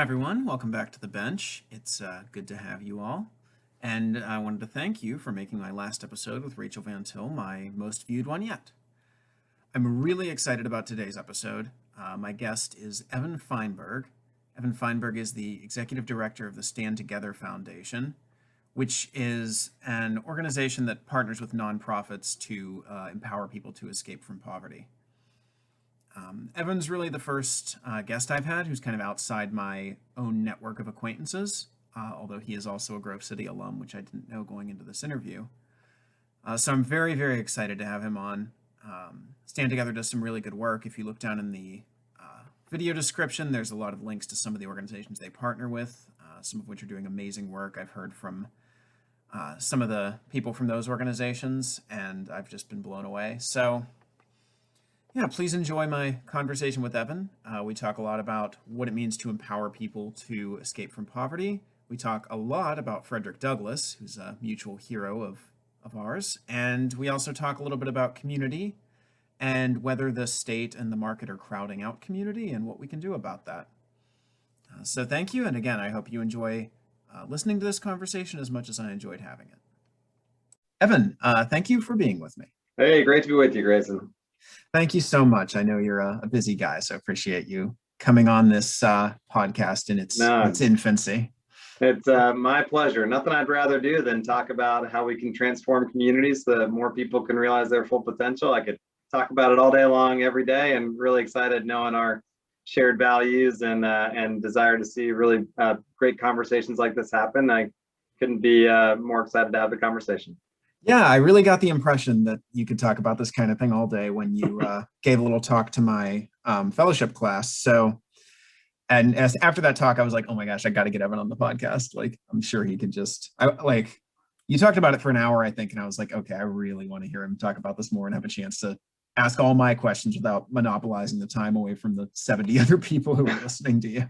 everyone. Welcome back to the bench. It's good to have you all. And I wanted to thank you for making my last episode with Rachel Van Til my most viewed one yet. I'm really excited about today's episode. My guest is Evan Feinberg. Evan Feinberg is the executive director of the Stand Together Foundation, which is an organization that partners with nonprofits to empower people to escape from poverty. Evan's really the first guest I've had who's kind of outside my own network of acquaintances, although he is also a Grove City alum, which I didn't know going into this interview. So I'm very, very excited to have him on. Stand Together does some really good work. If you look down in the video description, there's a lot of links to some of the organizations they partner with, some of which are doing amazing work. I've heard from some of the people from those organizations, and I've just been blown away. So yeah, please enjoy my conversation with Evan. We talk a lot about what it means to empower people to escape from poverty. We talk a lot about Frederick Douglass, who's a mutual hero of ours. And we also talk a little bit about community and whether the state and the market are crowding out community and what we can do about that. So thank you. And again, I hope you enjoy listening to this conversation as much as I enjoyed having it. Evan, thank you for being with me. Hey, great to be with you, Grayson. Thank you so much. I know you're a busy guy, so I appreciate you coming on this podcast in its infancy. It's my pleasure. Nothing I'd rather do than talk about how we can transform communities so that more people can realize their full potential. I could talk about it all day long, every day, and really excited knowing our shared values and desire to see really great conversations like this happen. I couldn't be more excited to have the conversation. Yeah, I really got the impression that you could talk about this kind of thing all day when you gave a little talk to my fellowship class. So, and after that talk, I was like, oh my gosh, I got to get Evan on the podcast. Like, I'm sure he could you talked about it for an hour, I think. And I was like, okay, I really want to hear him talk about this more and have a chance to ask all my questions without monopolizing the time away from the 70 other people who are listening to you.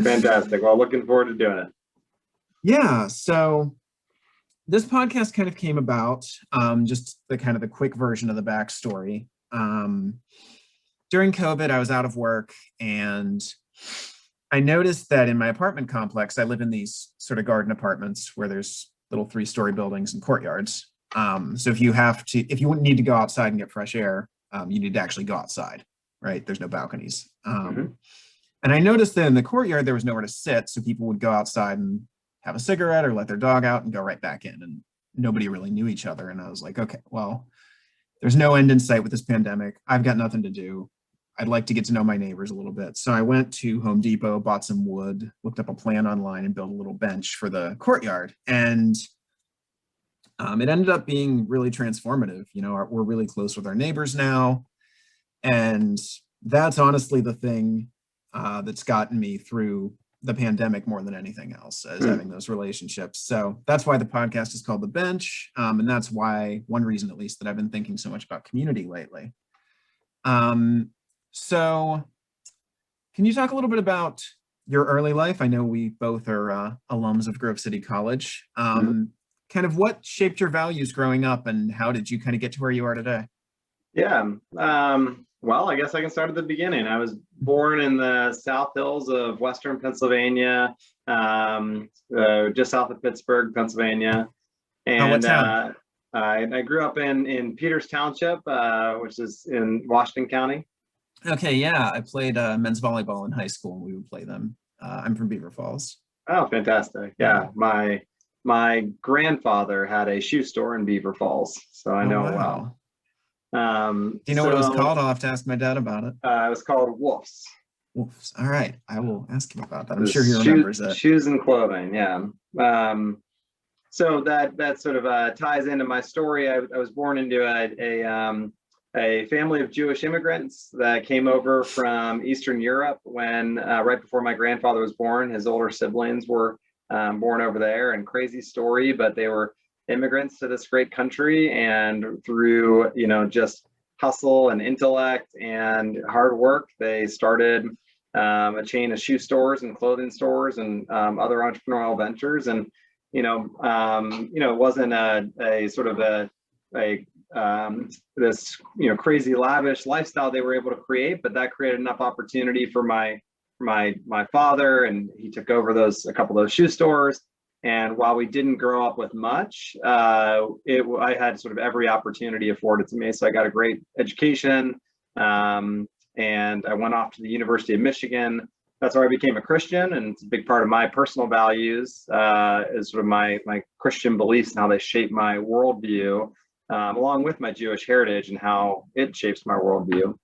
Fantastic. Well, looking forward to doing it. Yeah. So this podcast kind of came about, just the quick version of the backstory. During COVID, I was out of work and I noticed that in my apartment complex, I live in these sort of garden apartments where there's little 3-story buildings and courtyards. So if you need to go outside and get fresh air, you need to actually go outside, right? There's no balconies. And I noticed that in the courtyard, there was nowhere to sit. So people would go outside and have a cigarette or let their dog out and go right back in, and nobody really knew each other. And I was like, okay, well, there's no end in sight with this pandemic. I've got nothing to do. I'd like to get to know my neighbors a little bit. So I went to Home Depot, bought some wood, looked up a plan online and built a little bench for the courtyard. And it ended up being really transformative. We're really close with our neighbors now. And that's honestly the thing that's gotten me through the pandemic more than anything else, is having those relationships. So that's why the podcast is called The Bench. And that's why, one reason at least, that I've been thinking so much about community lately. So can you talk a little bit about your early life? I know we both are alums of Grove City College. Kind of what shaped your values growing up, and how did you kind of get to where you are today? Yeah. Well, I guess I can start at the beginning. I was born in the South Hills of Western Pennsylvania, just south of Pittsburgh, Pennsylvania. And what town? I grew up in Peters Township, which is in Washington County. Okay, yeah. I played men's volleyball in high school, and we would play them. I'm from Beaver Falls. Oh, fantastic. Yeah. My grandfather had a shoe store in Beaver Falls, so I know it well. Do you know what it was called? I'll have to ask my dad about it. It was called Wolf's. Wolf's. All right. I will ask him about that. I'm sure he remembers it. Shoes and clothing. Yeah. So that sort of ties into my story. I was born into a family of Jewish immigrants that came over from Eastern Europe when right before my grandfather was born. His older siblings were born over there, and crazy story, but they were immigrants to this great country, and through just hustle and intellect and hard work, they started a chain of shoe stores and clothing stores and other entrepreneurial ventures. And it wasn't a sort of this crazy lavish lifestyle they were able to create, but that created enough opportunity for my my father, and he took over a couple of those shoe stores. And while we didn't grow up with much, I had sort of every opportunity afforded to me. So I got a great education, and I went off to the University of Michigan. That's where I became a Christian, and it's a big part of my personal values, is sort of my Christian beliefs and how they shape my worldview, along with my Jewish heritage and how it shapes my worldview.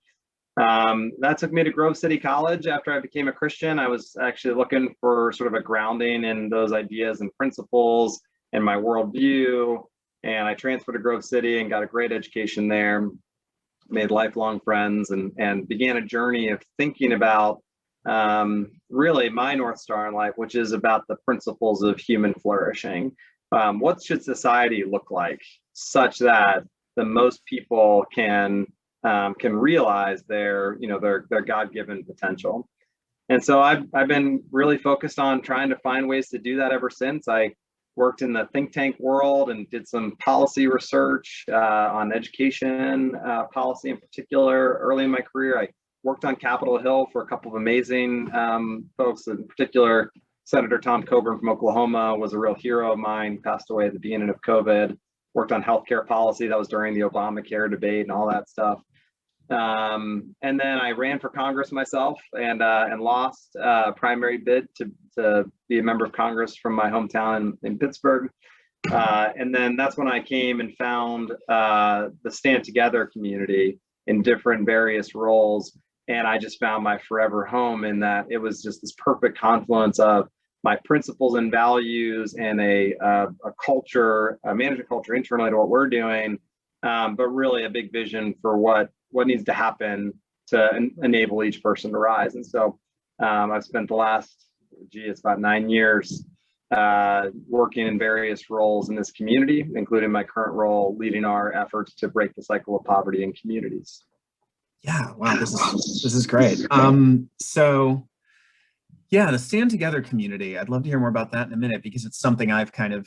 That took me to Grove City College. After I became a Christian, I was actually looking for sort of a grounding in those ideas and principles and my worldview. And I transferred to Grove City and got a great education there, made lifelong friends, and began a journey of thinking about really my North Star in life, which is about the principles of human flourishing. What should society look like such that the most people can realize their God-given potential? And so I've been really focused on trying to find ways to do that ever since. I worked in the think tank world and did some policy research on education policy in particular early in my career. I worked on Capitol Hill for a couple of amazing folks, in particular Senator Tom Coburn from Oklahoma was a real hero of mine, passed away at the beginning of COVID. Worked on healthcare policy. That was during the Obamacare debate and all that stuff. And then I ran for Congress myself and lost a primary bid to be a member of Congress from my hometown in Pittsburgh. And then that's when I came and found the Stand Together community in different various roles. And I just found my forever home in that it was just this perfect confluence of my principles and values and a culture, a management culture internally to what we're doing, but really a big vision for what needs to happen to enable each person to rise. And so I've spent the last, it's about 9 years working in various roles in this community, including my current role leading our efforts to break the cycle of poverty in communities. Yeah, wow, this is great. So yeah, the Stand Together community, I'd love to hear more about that in a minute, because it's something I've kind of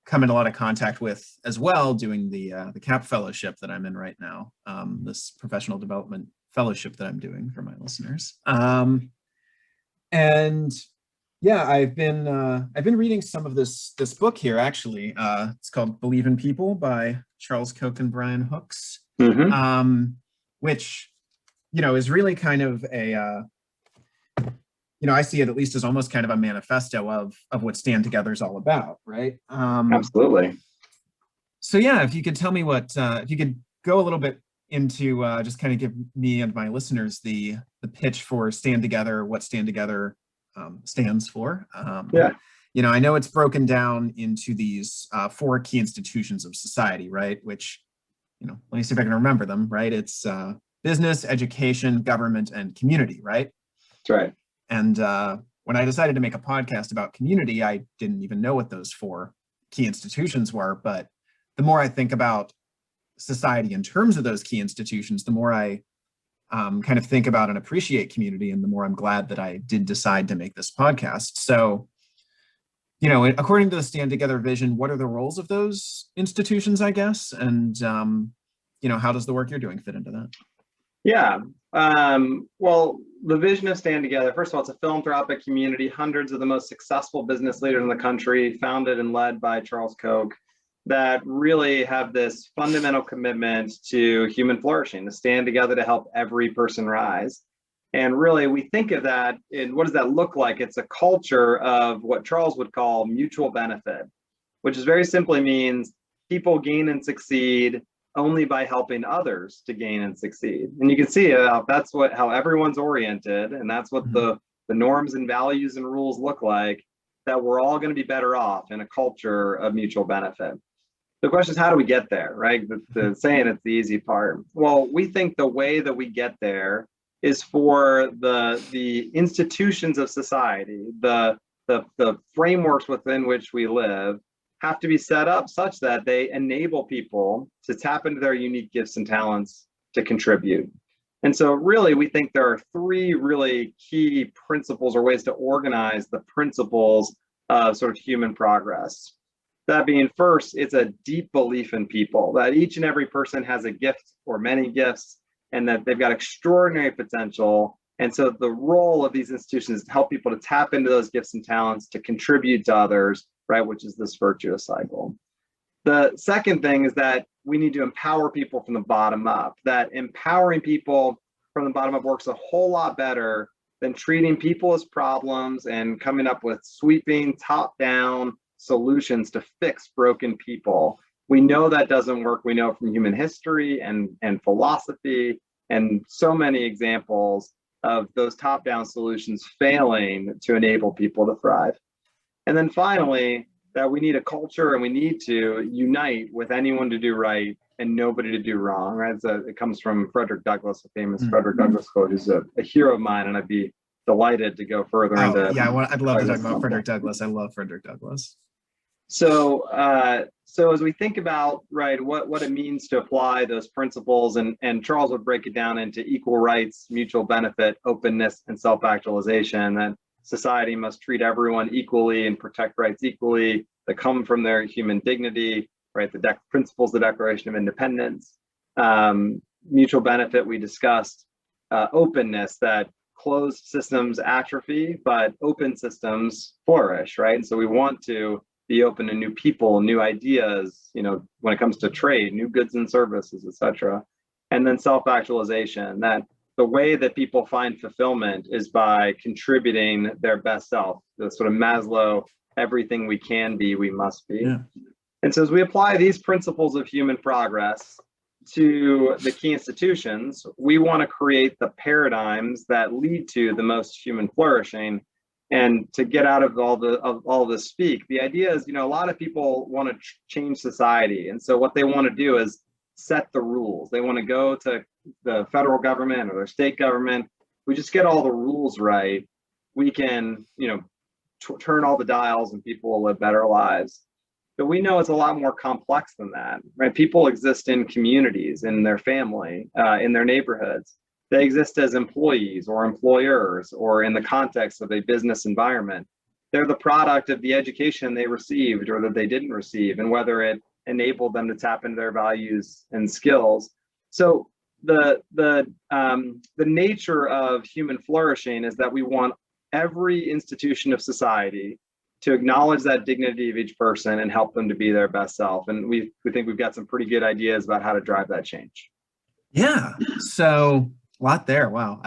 come in a lot of contact with as well, doing the CAP fellowship that I'm in right now, this professional development fellowship that I'm doing for my listeners. And yeah, I've been reading some of this book here, actually. It's called Believe in People by Charles Koch and Brian Hooks, which, is really kind of a, I see it at least as almost kind of a manifesto of what Stand Together is all about, right? Absolutely. So yeah, if you could tell me if you could go a little bit into just kind of give me and my listeners the pitch for Stand Together, what Stand Together stands for. Yeah. I know it's broken down into these 4 key institutions of society, right? Which, let me see if I can remember them, right? It's business, education, government, and community, right? That's right. And when I decided to make a podcast about community, I didn't even know what those 4 key institutions were. But the more I think about society in terms of those key institutions, the more I kind of think about and appreciate community, and the more I'm glad that I did decide to make this podcast. So, according to the Stand Together vision, what are the roles of those institutions, I guess? And, how does the work you're doing fit into that? Yeah. Well, the vision of Stand Together, first of all, it's a philanthropic community. Hundreds of the most successful business leaders in the country, founded and led by Charles Koch, that really have this fundamental commitment to human flourishing, to stand together to help every person rise. And really, we think of that, and what does that look like? It's a culture of what Charles would call mutual benefit, which is very simply means people gain and succeed only by helping others to gain and succeed. And you can see that's how everyone's oriented, and that's what the norms and values and rules look like, that we're all going to be better off in a culture of mutual benefit. The question is, how do we get there, right? The saying it's the easy part. Well, we think the way that we get there is for the institutions of society, the frameworks within which we live, have to be set up such that they enable people to tap into their unique gifts and talents to contribute. And so really, we think there are 3 really key principles or ways to organize the principles of sort of human progress. That being, first, it's a deep belief in people, that each and every person has a gift or many gifts, and that they've got extraordinary potential And so the role of these institutions is to help people to tap into those gifts and talents to contribute to others, right, which is this virtuous cycle. The second thing is that we need to empower people from the bottom up, that empowering people from the bottom up works a whole lot better than treating people as problems and coming up with sweeping top-down solutions to fix broken people. We know that doesn't work. We know from human history and philosophy and so many examples of those top-down solutions failing to enable people to thrive. And then finally, that we need a culture and we need to unite with anyone to do right and nobody to do wrong, right? So it comes from Frederick Douglass, a famous Frederick Douglass quote, who's a hero of mine, and I'd be delighted to go further into. Yeah, I'd love to talk about Frederick Douglass. I love Frederick Douglass. So, so as we think about, right, what it means to apply those principles, and Charles would break it down into equal rights, mutual benefit, openness, and self-actualization, that society must treat everyone equally and protect rights equally that come from their human dignity, right? The principles, the Declaration of Independence, mutual benefit, we discussed, openness, that closed systems atrophy, but open systems flourish, right? And so we want to be open to new people, new ideas, you know, when it comes to trade, new goods and services, et cetera. And then self-actualization, that the way that people find fulfillment is by contributing their best self, the sort of Maslow, everything we can be, we must be. Yeah. And so as we apply these principles of human progress to the key institutions, we want to create the paradigms that lead to the most human flourishing. And to get out of all this speak, the idea is, you know, a lot of people want to change society. And so what they want to do is set the rules. They want to go to the federal government or their state government. We just get all the rules right, we can, you know, turn all the dials and people will live better lives. But we know it's a lot more complex than that, right? People exist in communities, in their family, in their neighborhoods. They exist as employees or employers or in the context of a business environment. They're the product of the education they received or that they didn't receive, and whether it enabled them to tap into their values and skills. So the nature of human flourishing is that we want every institution of society to acknowledge that dignity of each person and help them to be their best self. And we think we've got some pretty good ideas about how to drive that change. Yeah, so a lot there. Wow,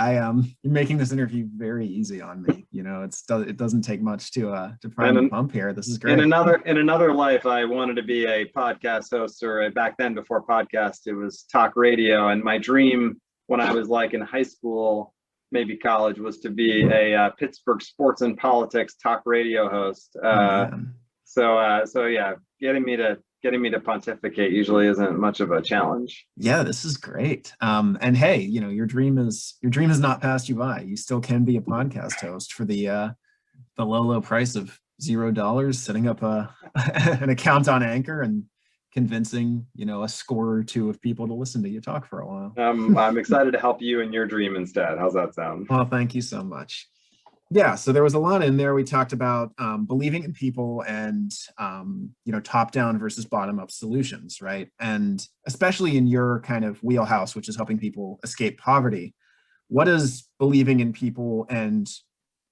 you're making this interview very easy on me. You know, it doesn't take much to prime the pump here. This is great. In another life, I wanted to be a podcast host, or back then before podcast, it was talk radio. And my dream when I was like in high school, maybe college, was to be a Pittsburgh sports and politics talk radio host. So yeah, getting me to pontificate usually isn't much of a challenge. Yeah, this is great. And hey, you know, your dream has not passed you by. You still can be a podcast host for the low price of $0, setting up an account on Anchor and convincing, you know, a score or two of people to listen to you talk for a while. I'm excited to help you in your dream instead. How's that sound? Well, thank you so much. Yeah, so there was a lot in there. We talked about believing in people and, you know, top-down versus bottom-up solutions, right? And especially in your kind of wheelhouse, which is helping people escape poverty, what does believing in people and,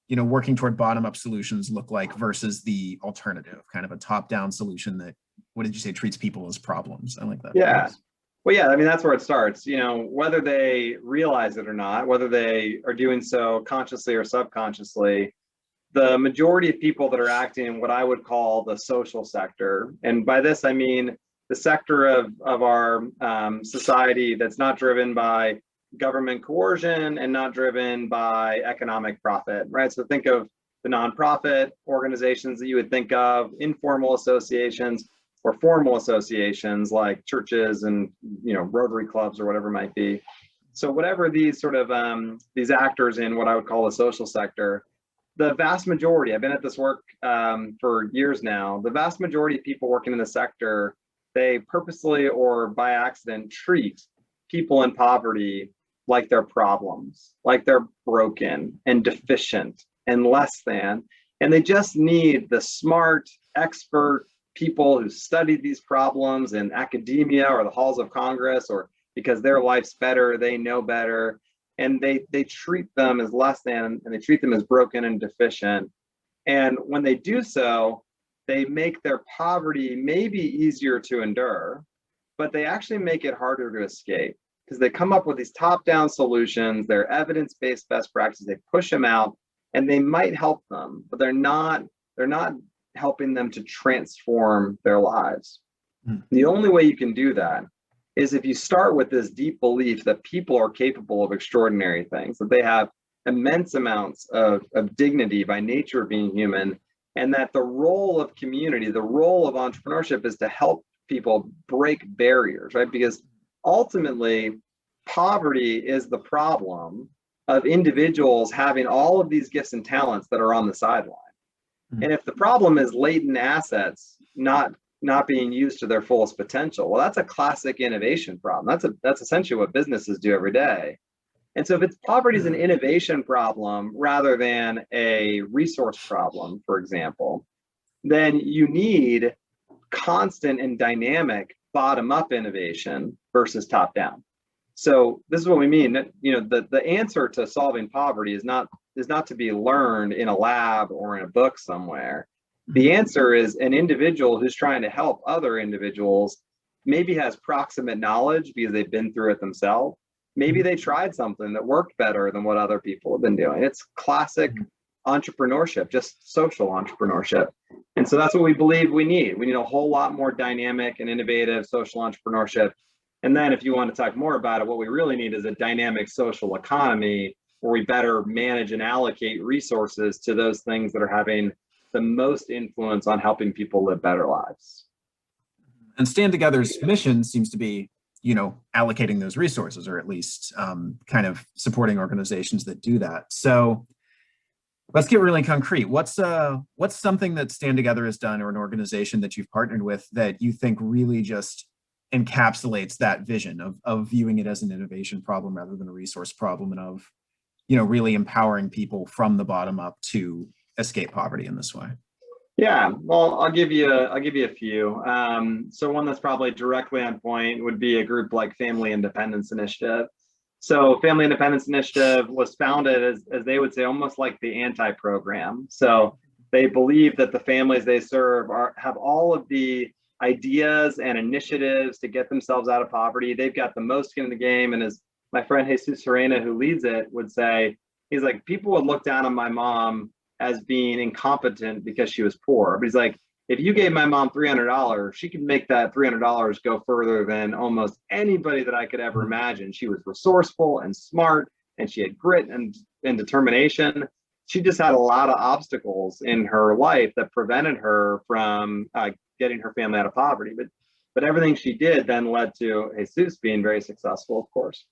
you know, working toward bottom-up solutions look like versus the alternative, kind of a top-down solution that, what did you say, treats people as problems? I like that. Yeah. Well, yeah, I mean, that's where it starts, you know, whether they realize it or not, whether they are doing so consciously or subconsciously, the majority of people that are acting in what I would call the social sector, and by this, I mean the sector of our society that's not driven by government coercion and not driven by economic profit, right? So think of the nonprofit organizations that you would think of, informal associations, or formal associations like churches and, you know, Rotary clubs or whatever it might be. So whatever these sort of these actors in what I would call the social sector, the vast majority, I've been at this work for years now, the vast majority of people working in the sector, they purposely or by accident treat people in poverty like they're problems, like they're broken and deficient and less than, and they just need the smart, expert people who studied these problems in academia or the halls of Congress, or because their life's better, they know better. and they treat them as less than, and they treat them as broken and deficient. And when they do so, they make their poverty maybe easier to endure, but they actually make it harder to escape because they come up with these top-down solutions. They're evidence-based best practices. They push them out, and they might help them, but they're not helping them to transform their lives. The only way you can do that is if you start with this deep belief that people are capable of extraordinary things, that they have immense amounts of dignity by nature of being human, and that the role of community, the role of entrepreneurship is to help people break barriers, right? Because ultimately, poverty is the problem of individuals having all of these gifts and talents that are on the sideline. And if the problem is latent assets not being used to their fullest potential, well, that's a classic innovation problem. That's essentially what businesses do every day. And so if poverty is an innovation problem rather than a resource problem, for example, then you need constant and dynamic bottom-up innovation versus top-down. So this is what we mean. The answer to solving poverty is not to be learned in a lab or in a book somewhere. The answer is an individual who's trying to help other individuals, maybe has proximate knowledge because they've been through it themselves. Maybe they tried something that worked better than what other people have been doing. It's classic entrepreneurship, just social entrepreneurship. And so that's what we believe we need. We need a whole lot more dynamic and innovative social entrepreneurship. And then if you want to talk more about it, what we really need is a dynamic social economy where we better manage and allocate resources to those things that are having the most influence on helping people live better lives. And Stand Together's mission seems to be, allocating those resources, or at least kind of supporting organizations that do that. So let's get really concrete. What's something that Stand Together has done, or an organization that you've partnered with, that you think really just encapsulates that vision of viewing it as an innovation problem rather than a resource problem, and of, really empowering people from the bottom up to escape poverty in this way? Yeah, well, I'll give you a few. So one that's probably directly on point would be a group like Family Independence Initiative. So Family Independence Initiative was founded as they would say, almost like the anti-program. So they believe that the families they serve have all of the ideas and initiatives to get themselves out of poverty. They've got the most skin in the game. And as my friend Jesus Serena, who leads it, would say, he's like, people would look down on my mom as being incompetent because she was poor. But he's like, if you gave my mom $300, she could make that $300 go further than almost anybody that I could ever imagine. She was resourceful and smart, and she had grit and determination. She just had a lot of obstacles in her life that prevented her from getting her family out of poverty. But everything she did then led to Jesus being very successful, of course.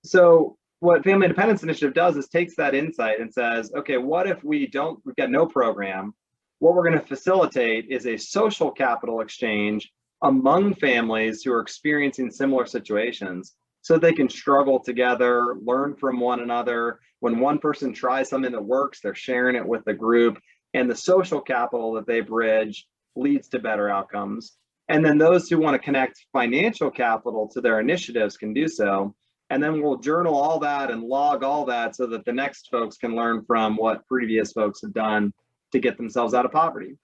So what Family Independence Initiative does is takes that insight and says, okay, what if we've got no program? What we're going to facilitate is a social capital exchange among families who are experiencing similar situations, so they can struggle together, learn from one another. When one person tries something that works, they're sharing it with the group, and the social capital that they bridge leads to better outcomes. And then those who want to connect financial capital to their initiatives can do so. And then we'll journal all that and log all that so that the next folks can learn from what previous folks have done to get themselves out of poverty.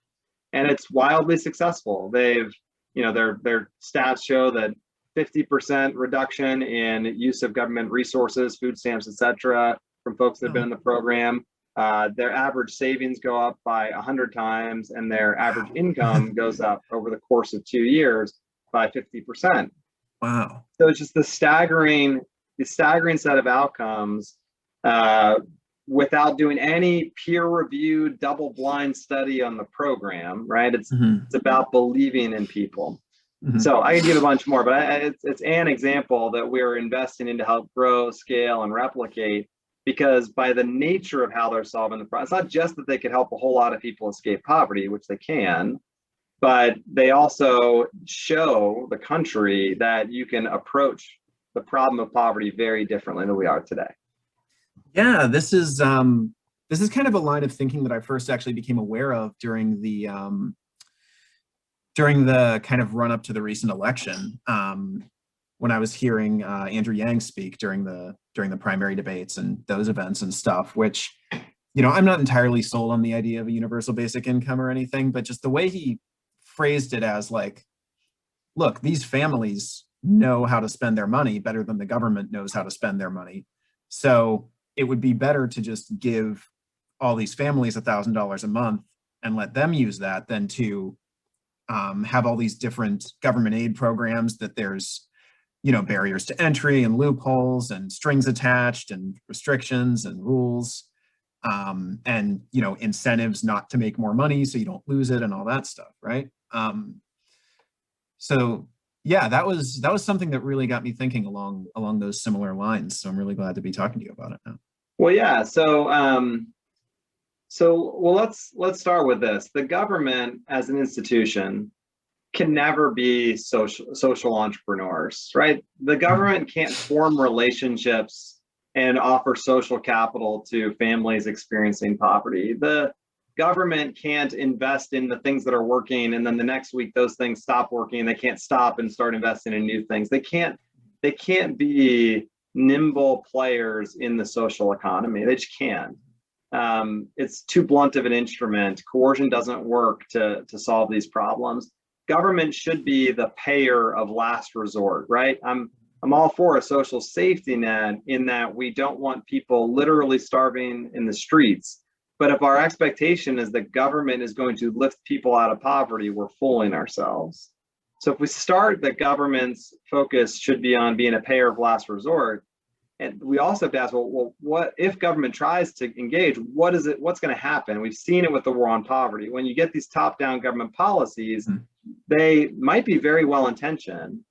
And it's wildly successful. They've, their stats show that 50% reduction in use of government resources, food stamps, et cetera, from folks that have been in the program. Their average savings go up by 100 times, and their average income goes up over the course of 2 years by 50%. Wow. So it's just the staggering set of outcomes without doing any peer-reviewed double-blind study on the program, right? It's about believing in people. So I can give a bunch more, but it's an example that we're investing in to help grow, scale, and replicate, because by the nature of how they're solving the problem, it's not just that they could help a whole lot of people escape poverty, which they can, but they also show the country that you can approach the problem of poverty very differently than we are today. Yeah, this is kind of a line of thinking that I first actually became aware of during the kind of run up to the recent election. when I was hearing Andrew Yang speak during the primary debates and those events and stuff, which, I'm not entirely sold on the idea of a universal basic income or anything, but just the way he phrased it as like, look, these families know how to spend their money better than the government knows how to spend their money. So it would be better to just give all these families $1,000 a month and let them use that than to have all these different government aid programs that there's, barriers to entry and loopholes and strings attached and restrictions and rules, and, incentives not to make more money so you don't lose it and all that stuff, right? So yeah, that was something that really got me thinking along those similar lines. So I'm really glad to be talking to you about it now. Well, yeah. Let's start with this. The government as an institution can never be social entrepreneurs, right? The government can't form relationships and offer social capital to families experiencing poverty. The government can't invest in the things that are working, and then the next week those things stop working and they can't stop and start investing in new things. They can't be nimble players in the social economy. They just can't. It's too blunt of an instrument. Coercion doesn't work to solve these problems. Government should be the payer of last resort, right? I'm all for a social safety net in that we don't want people literally starving in the streets. But if our expectation is that government is going to lift people out of poverty, we're fooling ourselves. So if we start that government's focus should be on being a payer of last resort, and we also have to ask, well, what if government tries to engage, what's going to happen? We've seen it with the war on poverty. When you get these top-down government policies, they might be very well-intentioned.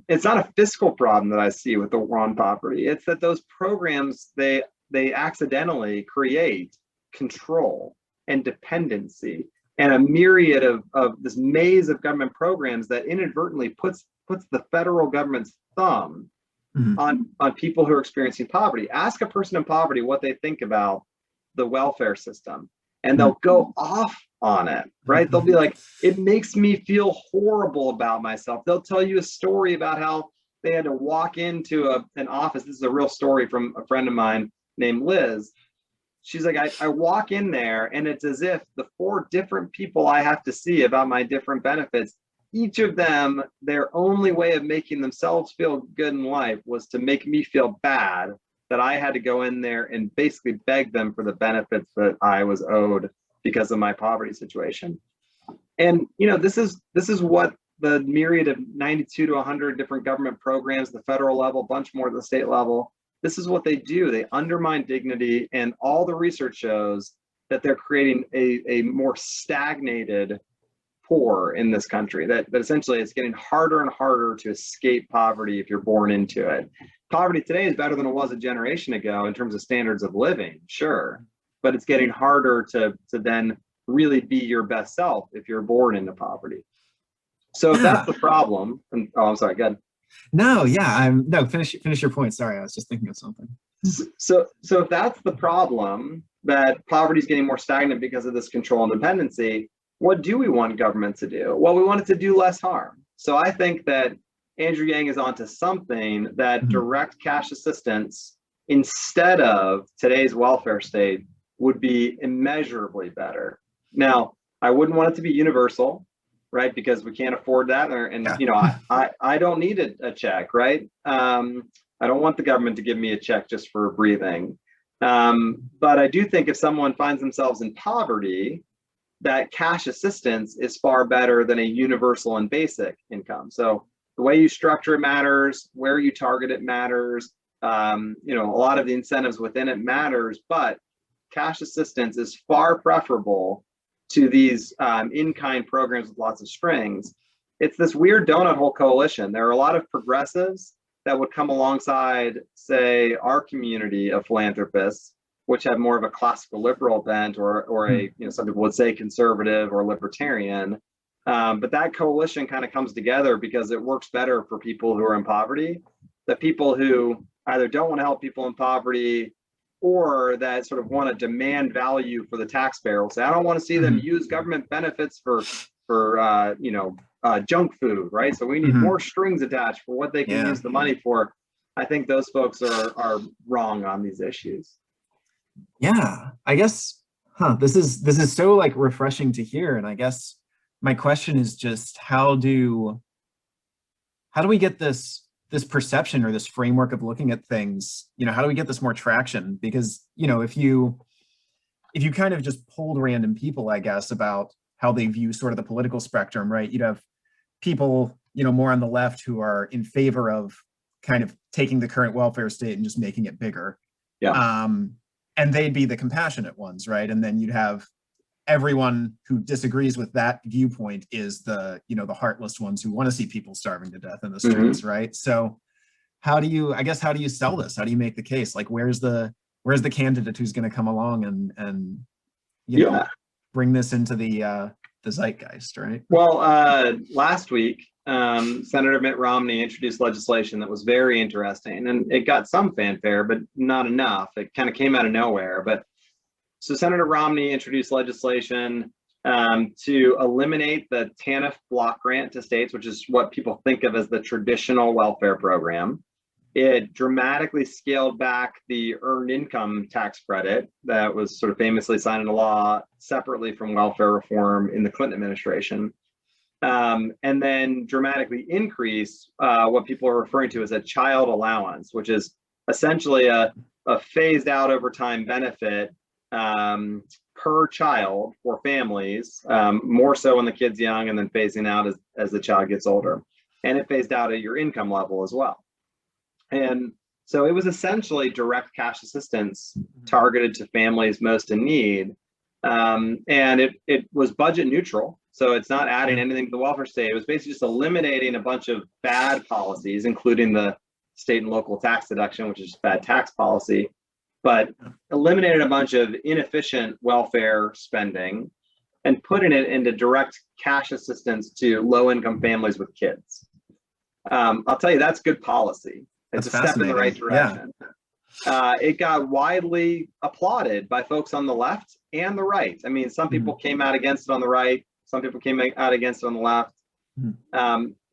It's not a fiscal problem that I see with the war on poverty. It's that those programs, they accidentally create control and dependency and a myriad of this maze of government programs that inadvertently puts the federal government's thumb on people who are experiencing poverty. Ask a person in poverty what they think about the welfare system, and they'll go off on it, right? They'll be like, it makes me feel horrible about myself. They'll tell you a story about how they had to walk into an office. This is a real story from a friend of mine named Liz. She's like, I walk in there and it's as if the 4 different people I have to see about my different benefits, each of them, their only way of making themselves feel good in life was to make me feel bad that I had to go in there and basically beg them for the benefits that I was owed because of my poverty situation. And this is what the myriad of 92 to 100 different government programs, the federal level, a bunch more at the state level, this is what they do. They undermine dignity, and all the research shows that they're creating a more stagnated poor in this country, that essentially it's getting harder and harder to escape poverty if you're born into it. Poverty today is better than it was a generation ago in terms of standards of living, sure, but it's getting harder to then really be your best self if you're born into poverty. So if that's the problem, and I'm sorry, go ahead. No, yeah, finish your point. Sorry, I was just thinking of something. So if that's the problem, that poverty is getting more stagnant because of this control and dependency, what do we want government to do? Well, we want it to do less harm. So I think that Andrew Yang is onto something, that direct cash assistance instead of today's welfare state would be immeasurably better. Now, I wouldn't want it to be universal, right? Because we can't afford that. I don't need a check, right? I don't want the government to give me a check just for breathing. But I do think if someone finds themselves in poverty, that cash assistance is far better than a universal and basic income. So the way you structure it matters, where you target it matters, a lot of the incentives within it matters, but cash assistance is far preferable to these in-kind programs with lots of strings. It's this weird donut hole coalition. There are a lot of progressives that would come alongside, say, our community of philanthropists, which have more of a classical liberal bent, or a, some people would say conservative or libertarian. But that coalition kind of comes together because it works better for people who are in poverty. The people who either don't want to help people in poverty, or that sort of want to demand value for the taxpayer will say, I don't want to see them use government benefits for junk food, right? So we need more strings attached for what they can use the money for. I think those folks are wrong on these issues. Yeah, I guess, this is so like refreshing to hear. And I guess my question is just how do we get this perception or this framework of looking at things, how do we get this more traction? Because, if you kind of just polled random people, I guess, about how they view sort of the political spectrum, right? You'd have people, more on the left who are in favor of kind of taking the current welfare state and just making it bigger. Yeah. And they'd be the compassionate ones, right? And then you'd have everyone who disagrees with that viewpoint is the heartless ones who want to see people starving to death in the streets, right? So how do you sell this? How do you make the case? Like, where's the candidate who's going to come along and bring this into the zeitgeist, right? Well, last week, Senator Mitt Romney introduced legislation that was very interesting, and it got some fanfare, but not enough. It kind of came out of nowhere. But so Senator Romney introduced legislation to eliminate the TANF block grant to states, which is what people think of as the traditional welfare program. It dramatically scaled back the earned income tax credit that was sort of famously signed into law separately from welfare reform in the Clinton administration. And then dramatically increase what people are referring to as a child allowance, which is essentially a phased out over time benefit per child for families, more so when the kid's young, and then phasing out as the child gets older. And it phased out at your income level as well. And so it was essentially direct cash assistance targeted to families most in need. And it was budget neutral. So it's not adding anything to the welfare state. It was basically just eliminating a bunch of bad policies, including the state and local tax deduction, which is bad tax policy, but eliminated a bunch of inefficient welfare spending and putting it into direct cash assistance to low-income families with kids. I'll tell you, that's good policy. It's a step in the right direction. Yeah. It got widely applauded by folks on the left and the right. I mean, some people came out against it on the right. Some people came out against it on the left.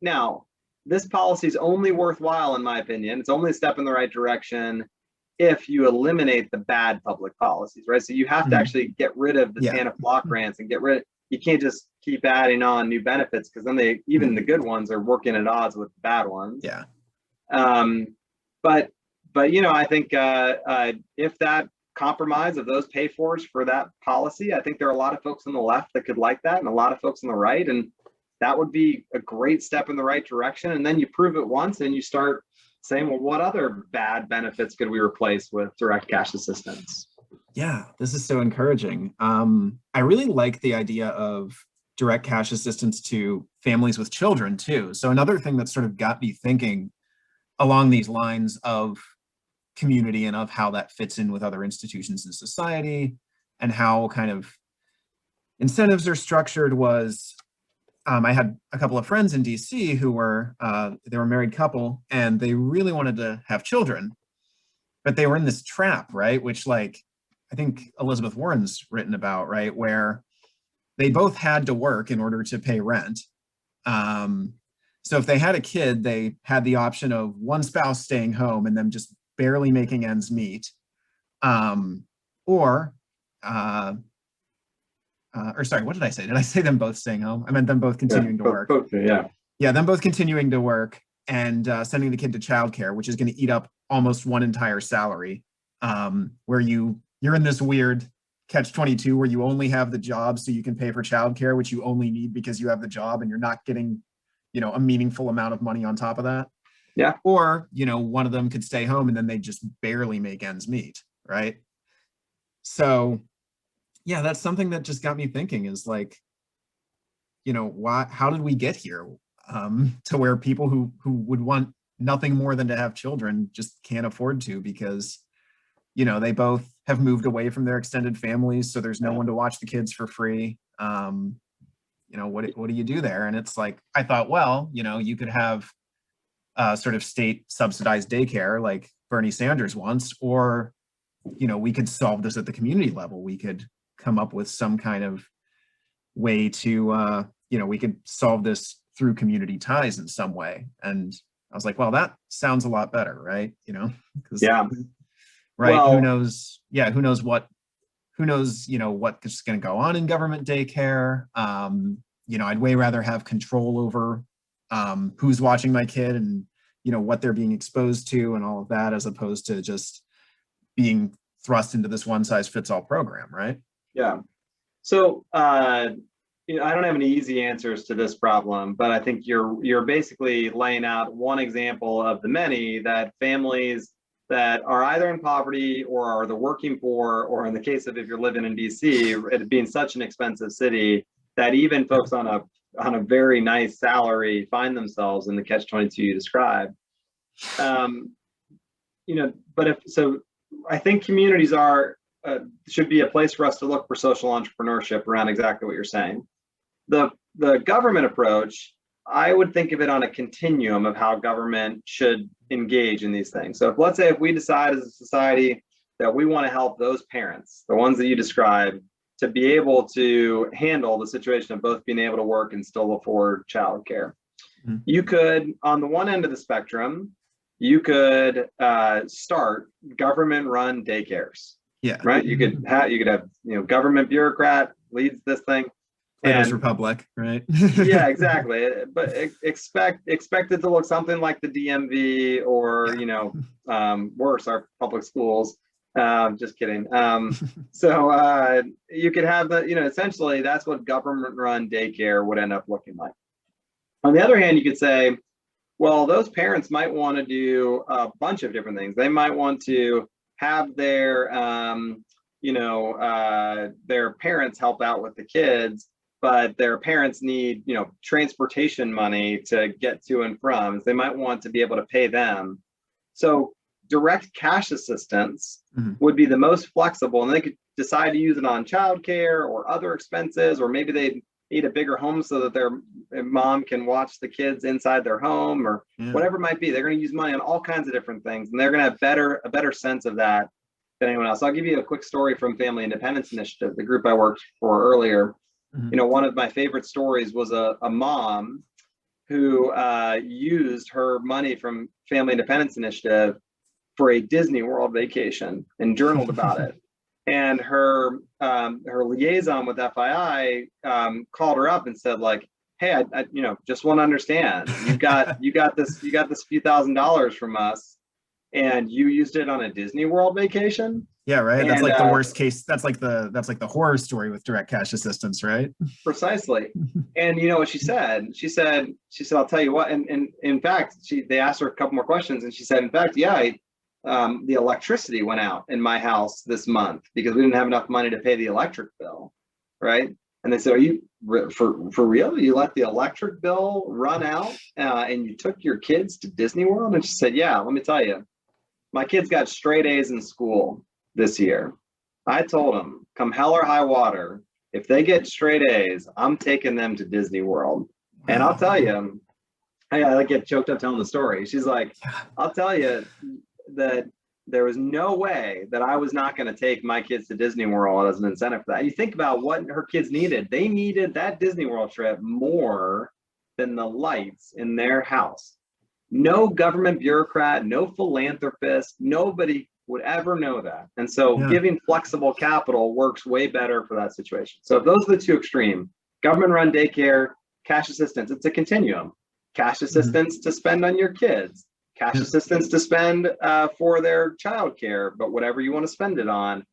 Now, this policy is only worthwhile, in my opinion. It's only a step in the right direction if you eliminate the bad public policies, right? So you have to actually get rid of the TANF block grants and you can't just keep adding on new benefits, because then even the good ones are working at odds with the bad ones. Yeah. But I think if that compromise of those pay-fors for that policy, I think there are a lot of folks on the left that could like that, and a lot of folks on the right, and that would be a great step in the right direction. And then you prove it once, and you start saying, well, what other bad benefits could we replace with direct cash assistance? Yeah, this is so encouraging. I really like the idea of direct cash assistance to families with children too. So another thing that sort of got me thinking along these lines of community and of how that fits in with other institutions in society and how kind of incentives are structured was, I had a couple of friends in DC who were, they were a married couple, and they really wanted to have children, but they were in this trap, right? Which, like, I think Elizabeth Warren's written about, right? Where they both had to work in order to pay rent. So if they had a kid, they had the option of one spouse staying home and them just barely making ends meet, or sorry, what did I say? Did I say them both staying home? I meant them both continuing to work. Yeah, them both continuing to work and sending the kid to childcare, which is going to eat up almost one entire salary, where you're in this weird catch-22 where you only have the job so you can pay for childcare, which you only need because you have the job, and you're not getting, a meaningful amount of money on top of that. Yeah. Or, one of them could stay home and then they just barely make ends meet, right? So, yeah, that's something that just got me thinking is like, how did we get here to where people who would want nothing more than to have children just can't afford to because, they both have moved away from their extended families. So there's no one to watch the kids for free. What do you do there? And it's like, I thought, well, you could have sort of state subsidized daycare like Bernie Sanders wants, or, we could solve this at the community level. We could come up with some kind of way to, we could solve this through community ties in some way. And I was like, well, that sounds a lot better, right? You know, because Yeah. right, Well, who knows? Yeah, who knows what what's going to go on in government daycare. I'd way rather have control over who's watching my kid and what they're being exposed to and all of that, as opposed to just being thrust into this one size fits all program, right? yeah. So, I don't have any easy answers to this problem, but I think you're basically laying out one example of the many that families that are either in poverty or are the working poor, or in the case of if you're living in DC, it being such an expensive city that even folks on a very nice salary find themselves in the catch-22 you described. I think communities should be a place for us to look for social entrepreneurship around exactly what you're saying. The government approach, I would think of it on a continuum of how government should engage in these things. So let's say if we decide as a society that we want to help those parents, the ones that you described, to be able to handle the situation of both being able to work and still afford childcare. Mm-hmm. You could, on the one end of the spectrum, you could start government-run daycares. Yeah. Right. You could have government bureaucrat leads this thing. Plato's Republic, right? Yeah, exactly. But expect it to look something like the DMV or worse, our public schools. Just kidding. So you could have essentially that's what government-run daycare would end up looking like. On the other hand, you could say, well, those parents might want to do a bunch of different things. They might want to have their parents help out with the kids, but their parents need transportation money to get to and from. They might want to be able to pay them. So direct cash assistance would be the most flexible, and they could decide to use it on childcare or other expenses, or maybe they need a bigger home so that their mom can watch the kids inside their home, or whatever it might be. They're going to use money on all kinds of different things, and they're going to have a better sense of that than anyone else. I'll give you a quick story from Family Independence Initiative, the group I worked for earlier. Mm-hmm. One of my favorite stories was a mom who used her money from Family Independence Initiative for a Disney World vacation and journaled about it. And her liaison with FII called her up and said, like, hey, I just want to understand, you got this few $1,000s from us, and you used it on a Disney World vacation. Yeah, right. That's like the worst case. That's like the horror story with direct cash assistance, right? Precisely. And you know what she said? She said, I'll tell you what. And in fact, they asked her a couple more questions, and she said, in fact, yeah, the electricity went out in my house this month because we didn't have enough money to pay the electric bill, right? And they said, are you for real? You let the electric bill run out and you took your kids to Disney World? And she said, yeah, let me tell you, my kids got straight A's in school this year. I told them, come hell or high water, if they get straight A's, I'm taking them to Disney World. And I'll tell you, I get choked up telling the story. She's like, I'll tell you that there was no way that I was not going to take my kids to Disney World as an incentive for that. You think about what her kids needed. They needed that Disney World trip more than the lights in their house. No government bureaucrat, no philanthropist, nobody would ever know that. And so giving flexible capital works way better for that situation. So if those are the two extreme, government-run daycare, cash assistance, it's a continuum. Cash assistance to spend on your kids, cash assistance to spend for their childcare, but whatever you want to spend it on.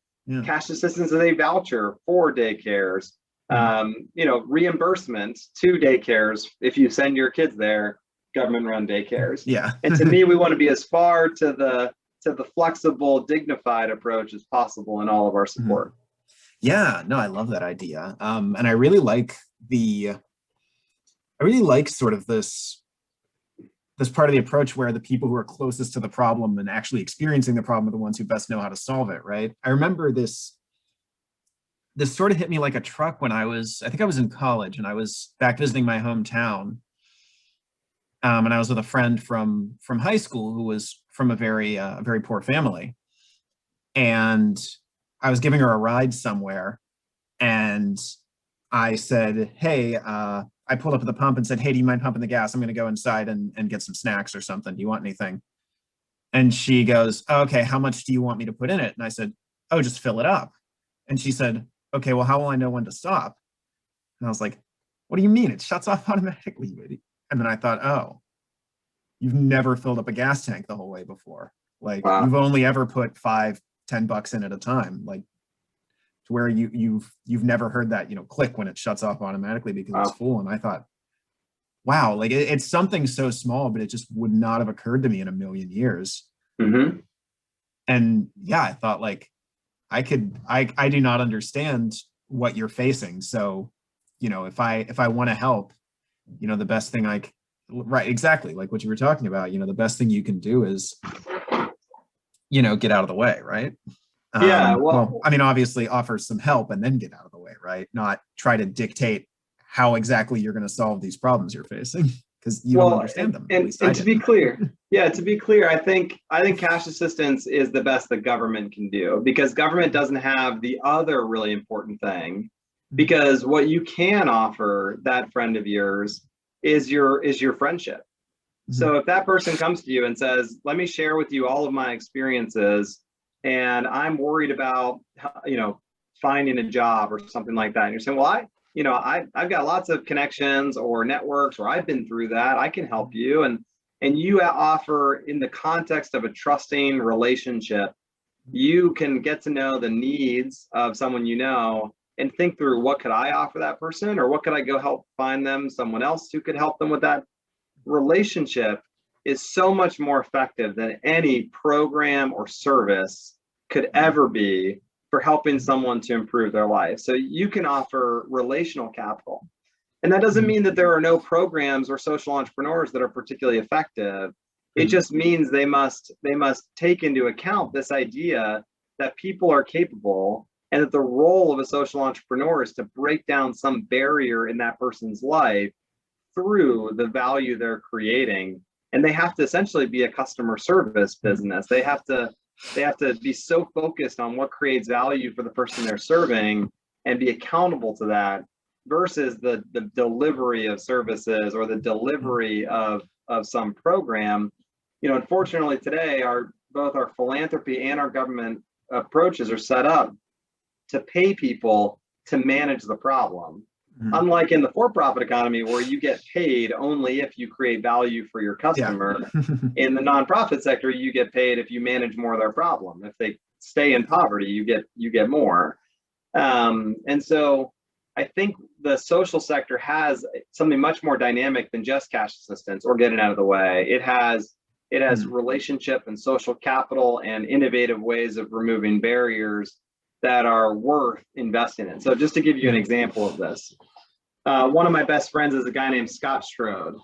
Cash assistance as a voucher for daycares, reimbursement to daycares if you send your kids there, government-run daycares. Yeah. And to me, we want to be as far to the flexible, dignified approach as possible in all of our support. Yeah, no, I love that idea. And I really like sort of this part of the approach where the people who are closest to the problem and actually experiencing the problem are the ones who best know how to solve it, right? I remember this sort of hit me like a truck when I think I was in college and I was back visiting my hometown. And I was with a friend from high school who was from a very poor family. And I was giving her a ride somewhere. And I said, hey, I pulled up at the pump and said, hey, do you mind pumping the gas? I'm going to go inside and get some snacks or something. Do you want anything? And she goes, okay, how much do you want me to put in it? And I said, oh, just fill it up. And she said, okay, well, how will I know when to stop? And I was like, what do you mean? It shuts off automatically, you idiot. And then I thought, oh, you've never filled up a gas tank the whole way before. Like Wow. you've only ever put $5-10 in at a time. Like to where you've never heard that, click when it shuts off automatically because Wow. it's full. And I thought, wow, like it's something so small, but it just would not have occurred to me in a million years. Mm-hmm. And yeah, I thought like I do not understand what you're facing. So, if I want to help, the best thing right, exactly. Like what you were talking about, the best thing you can do is, get out of the way. Right. Yeah. Well, I mean, obviously offer some help and then get out of the way, right? Not try to dictate how exactly you're going to solve these problems you're facing because you don't understand them. And to be clear, I think cash assistance is the best that government can do, because government doesn't have the other really important thing, because what you can offer that friend of yours is your friendship. So if that person comes to you and says, let me share with you all of my experiences, and I'm worried about, finding a job or something like that. And you're saying, well, I've got lots of connections or networks, or I've been through that. I can help you. And you offer, in the context of a trusting relationship, you can get to know the needs of someone and think through, what could I offer that person, or what could I go help find them someone else who could help them with that. Relationship is so much more effective than any program or service could ever be for helping someone to improve their life. So you can offer relational capital. And that doesn't mean that there are no programs or social entrepreneurs that are particularly effective. It just means they must take into account this idea that people are capable, and that the role of a social entrepreneur is to break down some barrier in that person's life through the value they're creating. And they have to essentially be a customer service business. They have to be so focused on what creates value for the person they're serving and be accountable to that, versus the delivery of services or the delivery of some program. Unfortunately today, both our philanthropy and our government approaches are set up to pay people to manage the problem. Unlike in the for-profit economy, where you get paid only if you create value for your customer. In the nonprofit sector, you get paid if you manage more of their problem. If they stay in poverty, you get more. And so I think the social sector has something much more dynamic than just cash assistance or getting out of the way. It has relationship and social capital and innovative ways of removing barriers that are worth investing in. So just to give you an example of this, one of my best friends is a guy named Scott Strode.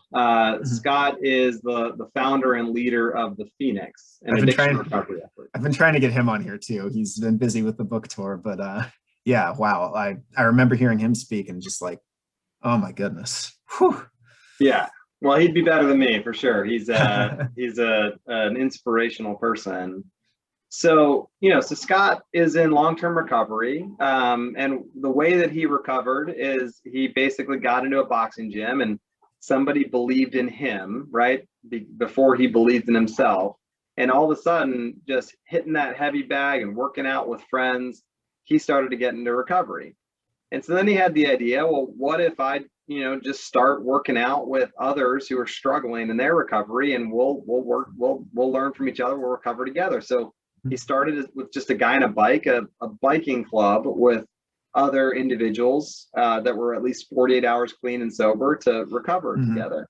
Scott is the founder and leader of the Phoenix, an addiction recovery effort. I've been trying to get him on here too. He's been busy with the book tour, but yeah, wow. I remember hearing him speak and just like, oh my goodness. Whew. Yeah. Well, he'd be better than me for sure. He's an inspirational person. So, so Scott is in long-term recovery. And the way that he recovered is he basically got into a boxing gym, and somebody believed in him, right? Before he believed in himself. And all of a sudden, just hitting that heavy bag and working out with friends, he started to get into recovery. And so then he had the idea, well, what if I, just start working out with others who are struggling in their recovery, and we'll learn from each other, we'll recover together. So he started with just a guy on a bike, a biking club with other individuals that were at least 48 hours clean and sober to recover together.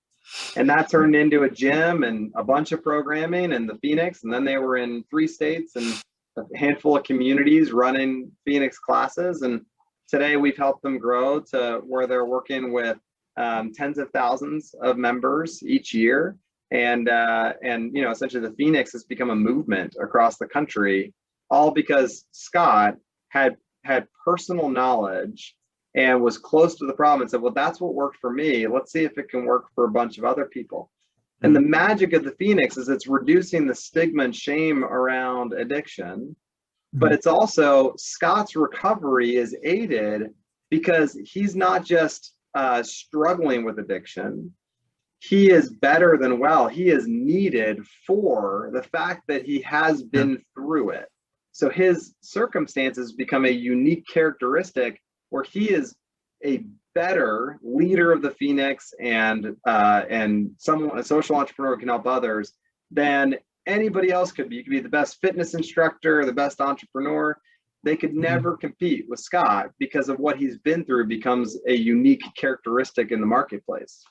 And that turned into a gym and a bunch of programming and the Phoenix. And then they were in 3 states and a handful of communities running Phoenix classes. And today we've helped them grow to where they're working with tens of thousands of members each year. And essentially the Phoenix has become a movement across the country, all because Scott had personal knowledge and was close to the problem and said, well, that's what worked for me. Let's see if it can work for a bunch of other people. And the magic of the Phoenix is it's reducing the stigma and shame around addiction, but it's also Scott's recovery is aided because he's not just struggling with addiction, he is better than well. He is needed for the fact that he has been through it. So his circumstances become a unique characteristic where he is a better leader of the Phoenix and someone, a social entrepreneur who can help others than anybody else could be. You could be the best fitness instructor, the best entrepreneur. They could never compete with Scott because of what he's been through becomes a unique characteristic in the marketplace.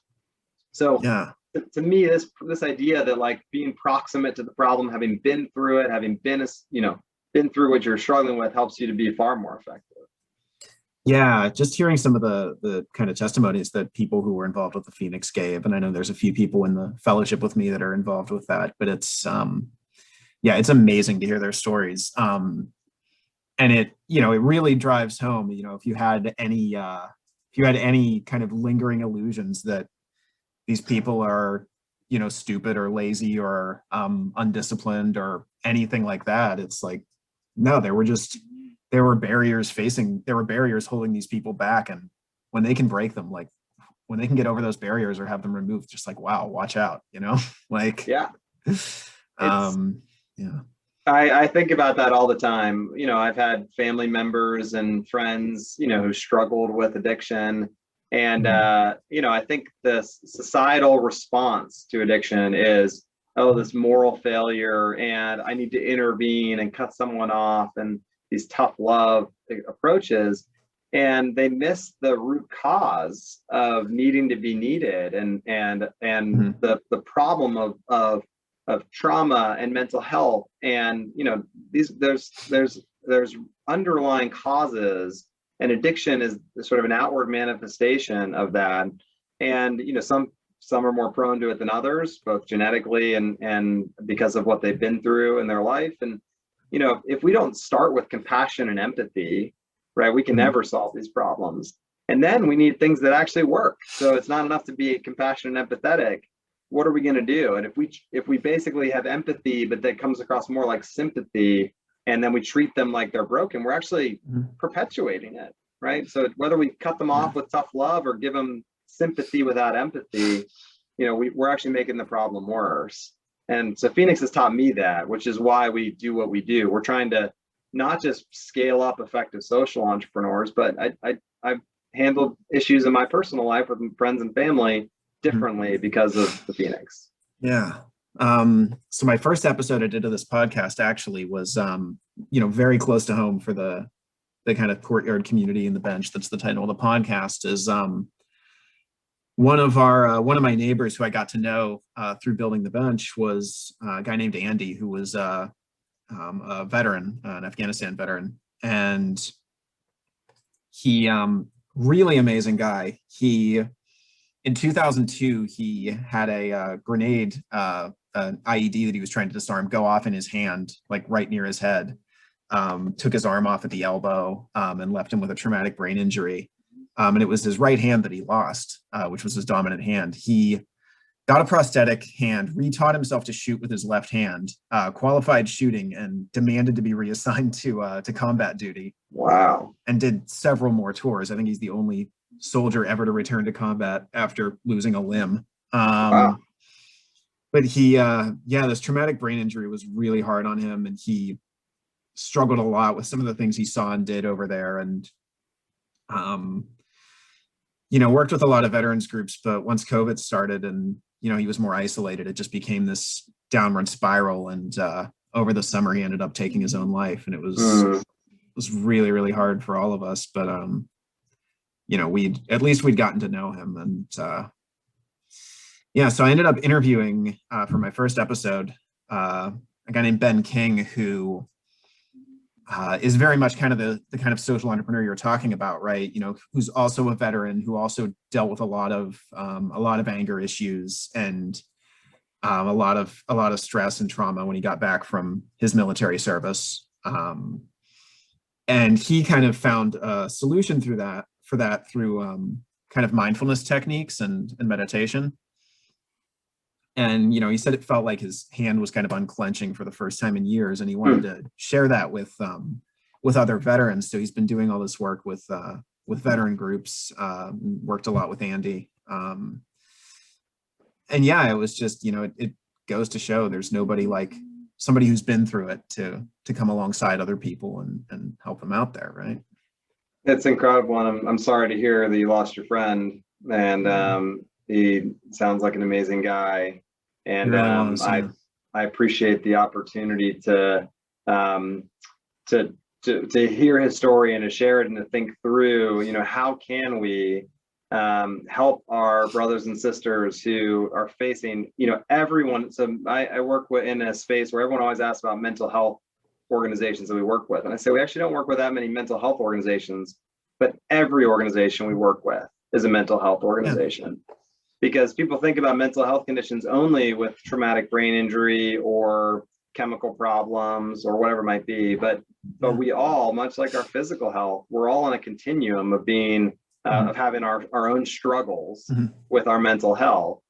So to me, this idea that like being proximate to the problem, having been through it, having been, been through what you're struggling with helps you to be far more effective. Yeah, just hearing some of the kind of testimonies that people who were involved with the Phoenix gave, and I know there's a few people in the fellowship with me that are involved with that, but it's it's amazing to hear their stories. And it really drives home, if you had any kind of lingering illusions that these people are, stupid or lazy or undisciplined or anything like that. It's like, no, there were barriers holding these people back. And when they can break them, like when they can get over those barriers or have them removed, just like, wow, watch out, like, I think about that all the time. I've had family members and friends, who struggled with addiction. And, I think the societal response to addiction is, oh, this moral failure, and I need to intervene and cut someone off, and these tough love approaches. And they miss the root cause of needing to be needed and the problem of trauma and mental health. And, there's underlying causes. And addiction is sort of an outward manifestation of that. And, some are more prone to it than others, both genetically and because of what they've been through in their life. And, if we don't start with compassion and empathy, right, we can never solve these problems. And then we need things that actually work. So it's not enough to be compassionate and empathetic. What are we going to do? And if we basically have empathy, but that comes across more like sympathy, and then we treat them like they're broken, we're actually perpetuating it, right? So whether we cut them off with tough love or give them sympathy without empathy, we're actually making the problem worse. And so Phoenix has taught me that, which is why we do what we do. We're trying to not just scale up effective social entrepreneurs, but I've handled issues in my personal life with friends and family differently because of the Phoenix. Yeah. So my first episode I did of this podcast actually was, very close to home for the kind of courtyard community in the bench. That's the title of the podcast. Is one of my neighbors who I got to know through building the bench was a guy named Andy, who was a veteran, an Afghanistan veteran, and he really amazing guy. In 2002, he had a grenade, an IED that he was trying to disarm, go off in his hand, like right near his head. Took his arm off at the elbow and left him with a traumatic brain injury. And it was his right hand that he lost, which was his dominant hand. He got a prosthetic hand, retaught himself to shoot with his left hand, qualified shooting, and demanded to be reassigned to combat duty. Wow. And did several more tours. I think he's the only soldier ever to return to combat after losing a limb. Wow. But he, this traumatic brain injury was really hard on him, and he struggled a lot with some of the things he saw and did over there. And, worked with a lot of veterans groups, but once COVID started and, he was more isolated, it just became this downward spiral. And over the summer, he ended up taking his own life. And it was really, really hard for all of us. But, we'd gotten to know him. And so I ended up interviewing for my first episode, a guy named Ben King, who is very much kind of the kind of social entrepreneur you're talking about, right? Who's also a veteran, who also dealt with a lot of anger issues and a lot of stress and trauma when he got back from his military service. And he kind of found a solution through kind of mindfulness techniques and meditation. And, he said it felt like his hand was kind of unclenching for the first time in years. And he wanted to share that with other veterans. So he's been doing all this work with veteran groups, worked a lot with Andy. And yeah, it was just, it goes to show there's nobody like somebody who's been through it to come alongside other people and help them out there, right? It's incredible, and I'm sorry to hear that you lost your friend. And he sounds like an amazing guy, and Really was, yeah. I appreciate the opportunity to hear his story and to share it and to think through, how can we help our brothers and sisters who are facing, everyone. So I work in a space where everyone always asks about mental health organizations that we work with. And I say, we actually don't work with that many mental health organizations, but every organization we work with is a mental health organization. Yeah. Because people think about mental health conditions only with traumatic brain injury or chemical problems or whatever it might be. But we all, much like our physical health, we're all on a continuum of being, of having our own struggles with our mental health.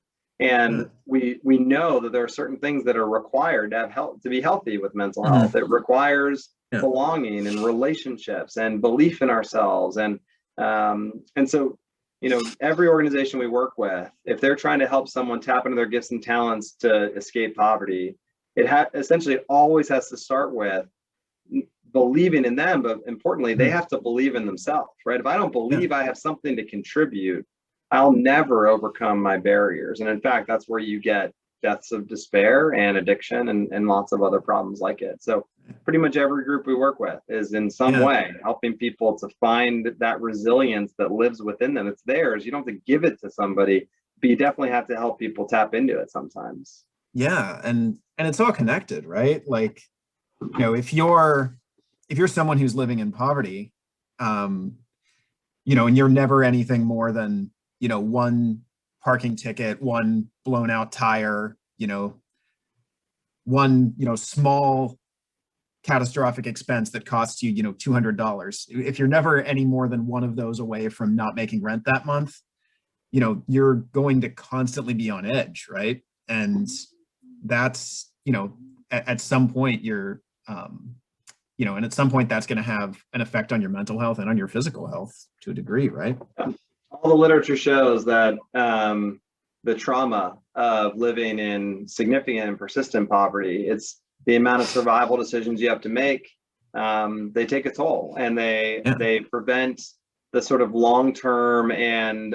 And we know that there are certain things that are required to have to be healthy with mental health. It requires belonging and relationships and belief in ourselves. And so, every organization we work with, if they're trying to help someone tap into their gifts and talents to escape poverty, it essentially always has to start with believing in them, but importantly, they have to believe in themselves, right? If I don't believe I have something to contribute, I'll never overcome my barriers. And in fact, that's where you get deaths of despair and addiction and lots of other problems like it. So pretty much every group we work with is in some way helping people to find that resilience that lives within them. It's theirs. You don't have to give it to somebody, but you definitely have to help people tap into it sometimes. Yeah. And it's all connected, right? Like, if you're someone who's living in poverty, and you're never anything more than, one parking ticket, one blown out tire, one, small catastrophic expense that costs you, $200. If you're never any more than one of those away from not making rent that month, you're going to constantly be on edge, right? And that's, at some point you're, and at some point that's going to have an effect on your mental health and on your physical health to a degree, right? All the literature shows that the trauma of living in significant and persistent poverty, it's the amount of survival decisions you have to make. They take a toll, and they prevent the sort of long-term and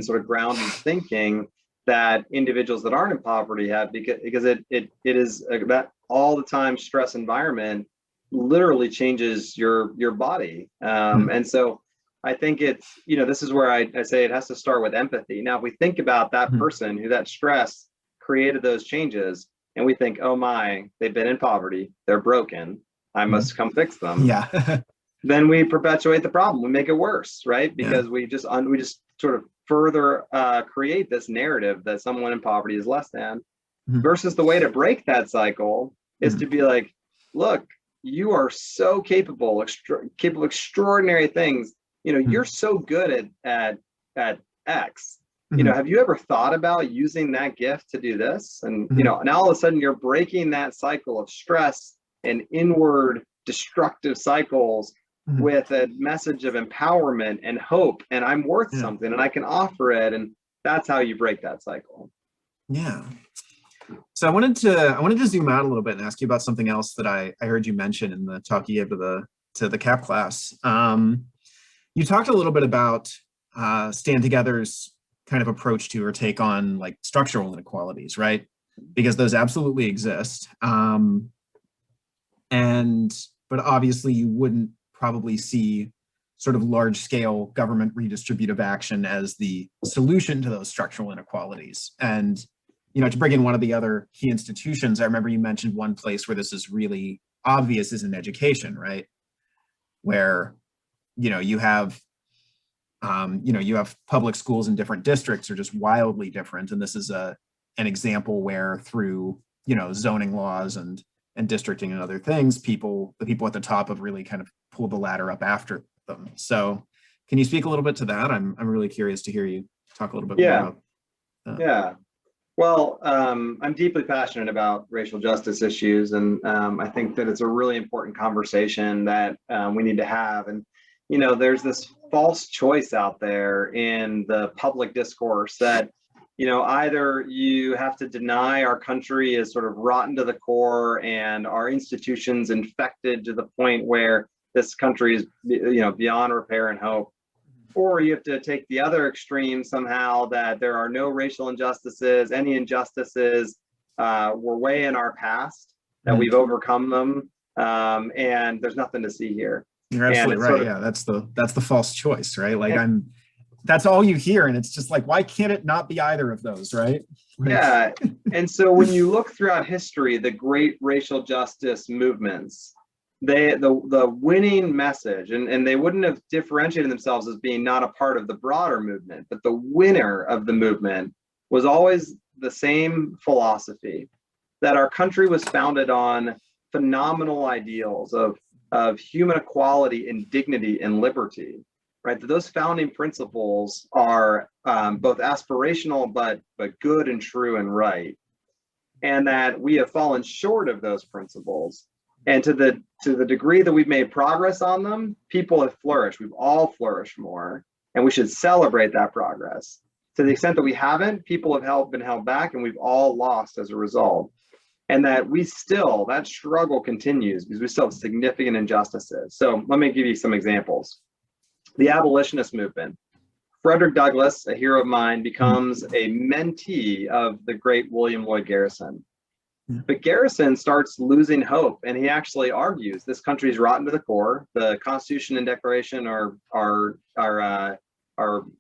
sort of grounded thinking that individuals that aren't in poverty have, because it is that all the time stress environment literally changes your body. And so I think it's, this is where I say it has to start with empathy. Now, if we think about that person who that stress created those changes, and we think, oh my, they've been in poverty, they're broken, I must come fix them. Yeah. Then we perpetuate the problem. We make it worse, right? Because we just sort of further create this narrative that someone in poverty is less than. Versus the way to break that cycle is to be like, look, you are so capable of extraordinary things. You're so good at X. Have you ever thought about using that gift to do this? And now all of a sudden you're breaking that cycle of stress and inward destructive cycles with a message of empowerment and hope, and I'm worth something and I can offer it. And that's how you break that cycle. Yeah. So I wanted to zoom out a little bit and ask you about something else that I heard you mention in the talk you gave to the CAP class. You talked a little bit about Stand Together's kind of approach to or take on like structural inequalities, right? Because those absolutely exist. But obviously you wouldn't probably see sort of large scale government redistributive action as the solution to those structural inequalities. And, to bring in one of the other key institutions, I remember you mentioned one place where this is really obvious is in education, right? Where, you have public schools in different districts are just wildly different. And this is an example where through, zoning laws and districting and other things, the people at the top have really kind of pulled the ladder up after them. So can you speak a little bit to that? I'm really curious to hear you talk a little bit more about that. Yeah. Well, I'm deeply passionate about racial justice issues, and I think that it's a really important conversation that we need to have. And there's this false choice out there in the public discourse that, either you have to deny our country is sort of rotten to the core and our institutions infected to the point where this country is, beyond repair and hope, or you have to take the other extreme somehow that there are no racial injustices, any injustices were way in our past, that we've overcome them, and there's nothing to see here. You're absolutely right. Yeah, that's the false choice, right? Like that's all you hear, and it's just like, why can't it not be either of those, right? Yeah, and so when you look throughout history, the great racial justice movements, the winning message, and they wouldn't have differentiated themselves as being not a part of the broader movement, but the winner of the movement was always the same philosophy, that our country was founded on phenomenal ideals of human equality and dignity and liberty, right? That those founding principles are both aspirational, but good and true and right. And that we have fallen short of those principles. And to the degree that we've made progress on them, people have flourished. We've all flourished more, and we should celebrate that progress. To the extent that we haven't, people have been held back, and we've all lost as a result. And that that struggle continues because we still have significant injustices. So let me give you some examples. The abolitionist movement. Frederick Douglass, a hero of mine, becomes a mentee of the great William Lloyd Garrison. But Garrison starts losing hope, and he actually argues this country is rotten to the core. The Constitution and Declaration are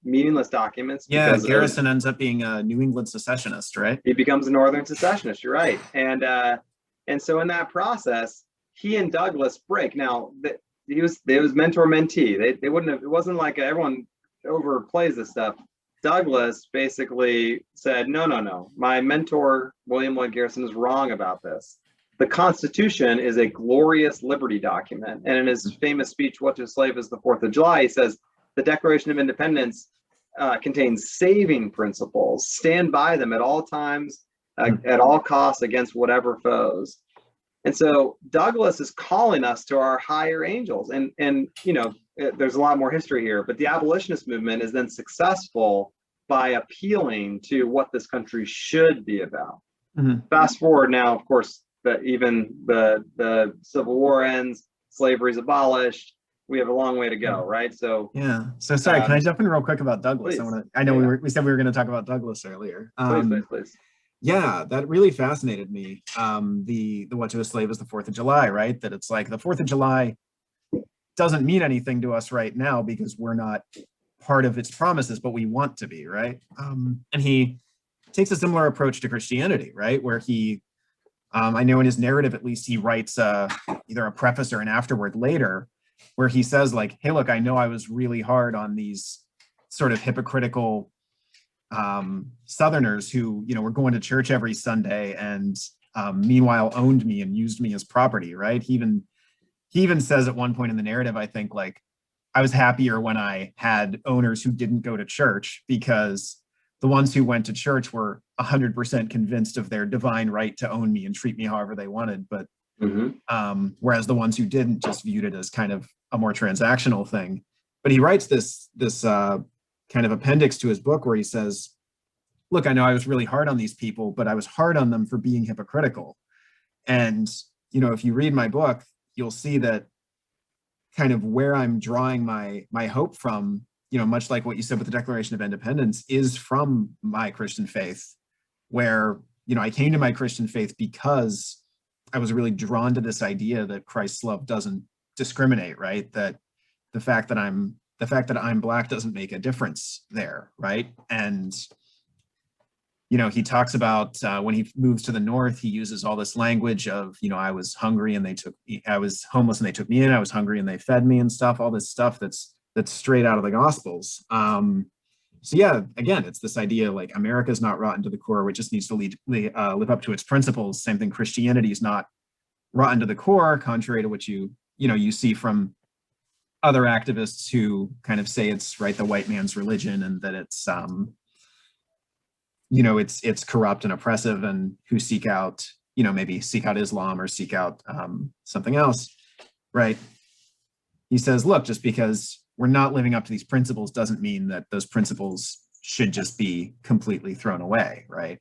meaningless documents. Yeah, Garrison ends up being a New England secessionist, right? He becomes a Northern secessionist. You're right, and so in that process, he and Douglass break. Now, they was mentor mentee. They wouldn't have. It wasn't like everyone overplays this stuff. Douglass basically said, no, my mentor, William Lloyd Garrison, is wrong about this. The Constitution is a glorious liberty document. And in his famous speech, What to a Slave is the 4th of July, he says, the Declaration of Independence contains saving principles. Stand by them at all times, at all costs, against whatever foes. And so Douglass is calling us to our higher angels. And there's a lot more history here, but the abolitionist movement is then successful by appealing to what this country should be about. Fast forward now, of course, even the Civil War ends, slavery is abolished. We have a long way to go, right? So yeah. So sorry, can I jump in real quick about Douglass? Please. I know we said we were going to talk about Douglass earlier. Please. Yeah, that really fascinated me. The What to a Slave is the 4th of July, right? That it's like the 4th of July doesn't mean anything to us right now because we're not part of its promises, but we want to be, right? And he takes a similar approach to Christianity, right? Where he, I know in his narrative, at least, he writes either a preface or an afterword later, where he says like, hey, look, I know I was really hard on these sort of hypocritical Southerners who, were going to church every Sunday and meanwhile owned me and used me as property, right? He even says at one point in the narrative, I think, like, I was happier when I had owners who didn't go to church because the ones who went to church were 100% convinced of their divine right to own me and treat me however they wanted. But whereas the ones who didn't just viewed it as kind of a more transactional thing. But he writes this kind of appendix to his book where he says, look, I know I was really hard on these people, but I was hard on them for being hypocritical. And, if you read my book, you'll see that kind of where I'm drawing my hope from, much like what you said with the Declaration of Independence, is from my Christian faith, where, I came to my Christian faith because I was really drawn to this idea that Christ's love doesn't discriminate, right? That the fact that I'm Black doesn't make a difference there, right? And he talks about when he moves to the North, he uses all this language of, I was hungry and I was homeless and they took me in, I was hungry and they fed me and stuff, all this stuff that's straight out of the Gospels. So yeah, again, it's this idea like America's not rotten to the core, it just needs to live up to its principles. Same thing, Christianity is not rotten to the core, contrary to what you see from other activists who kind of say it's the white man's religion and that it's it's corrupt and oppressive, and who seek out, maybe seek out Islam or seek out something else, right? he says, look, just because we're not living up to these principles doesn't mean that those principles should just be completely thrown away, right?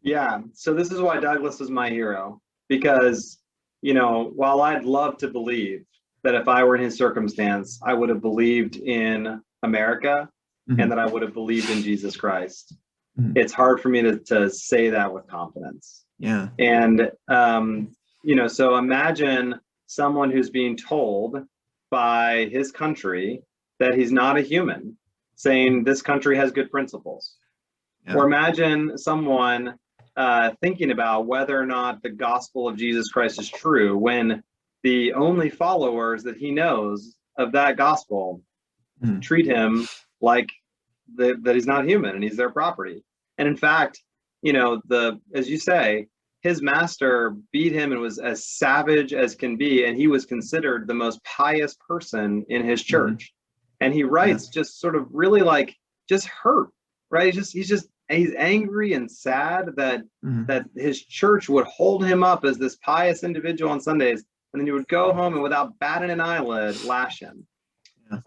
Yeah. So this is why Douglas is my hero, because, while I'd love to believe that if I were in his circumstance, I would have believed in America and that I would have believed in Jesus Christ. It's hard for me to say that with confidence. Yeah. And, so imagine someone who's being told by his country that he's not a human, saying this country has good principles. Yeah. Or imagine someone thinking about whether or not the gospel of Jesus Christ is true when the only followers that he knows of that gospel treat him like that he's not human and he's their property. And in fact, as you say, his master beat him and was as savage as can be, and he was considered the most pious person in his church. And he writes just sort of really just hurt, right? He's angry and sad that his church would hold him up as this pious individual on Sundays, and then he would go home and without batting an eyelid lash him.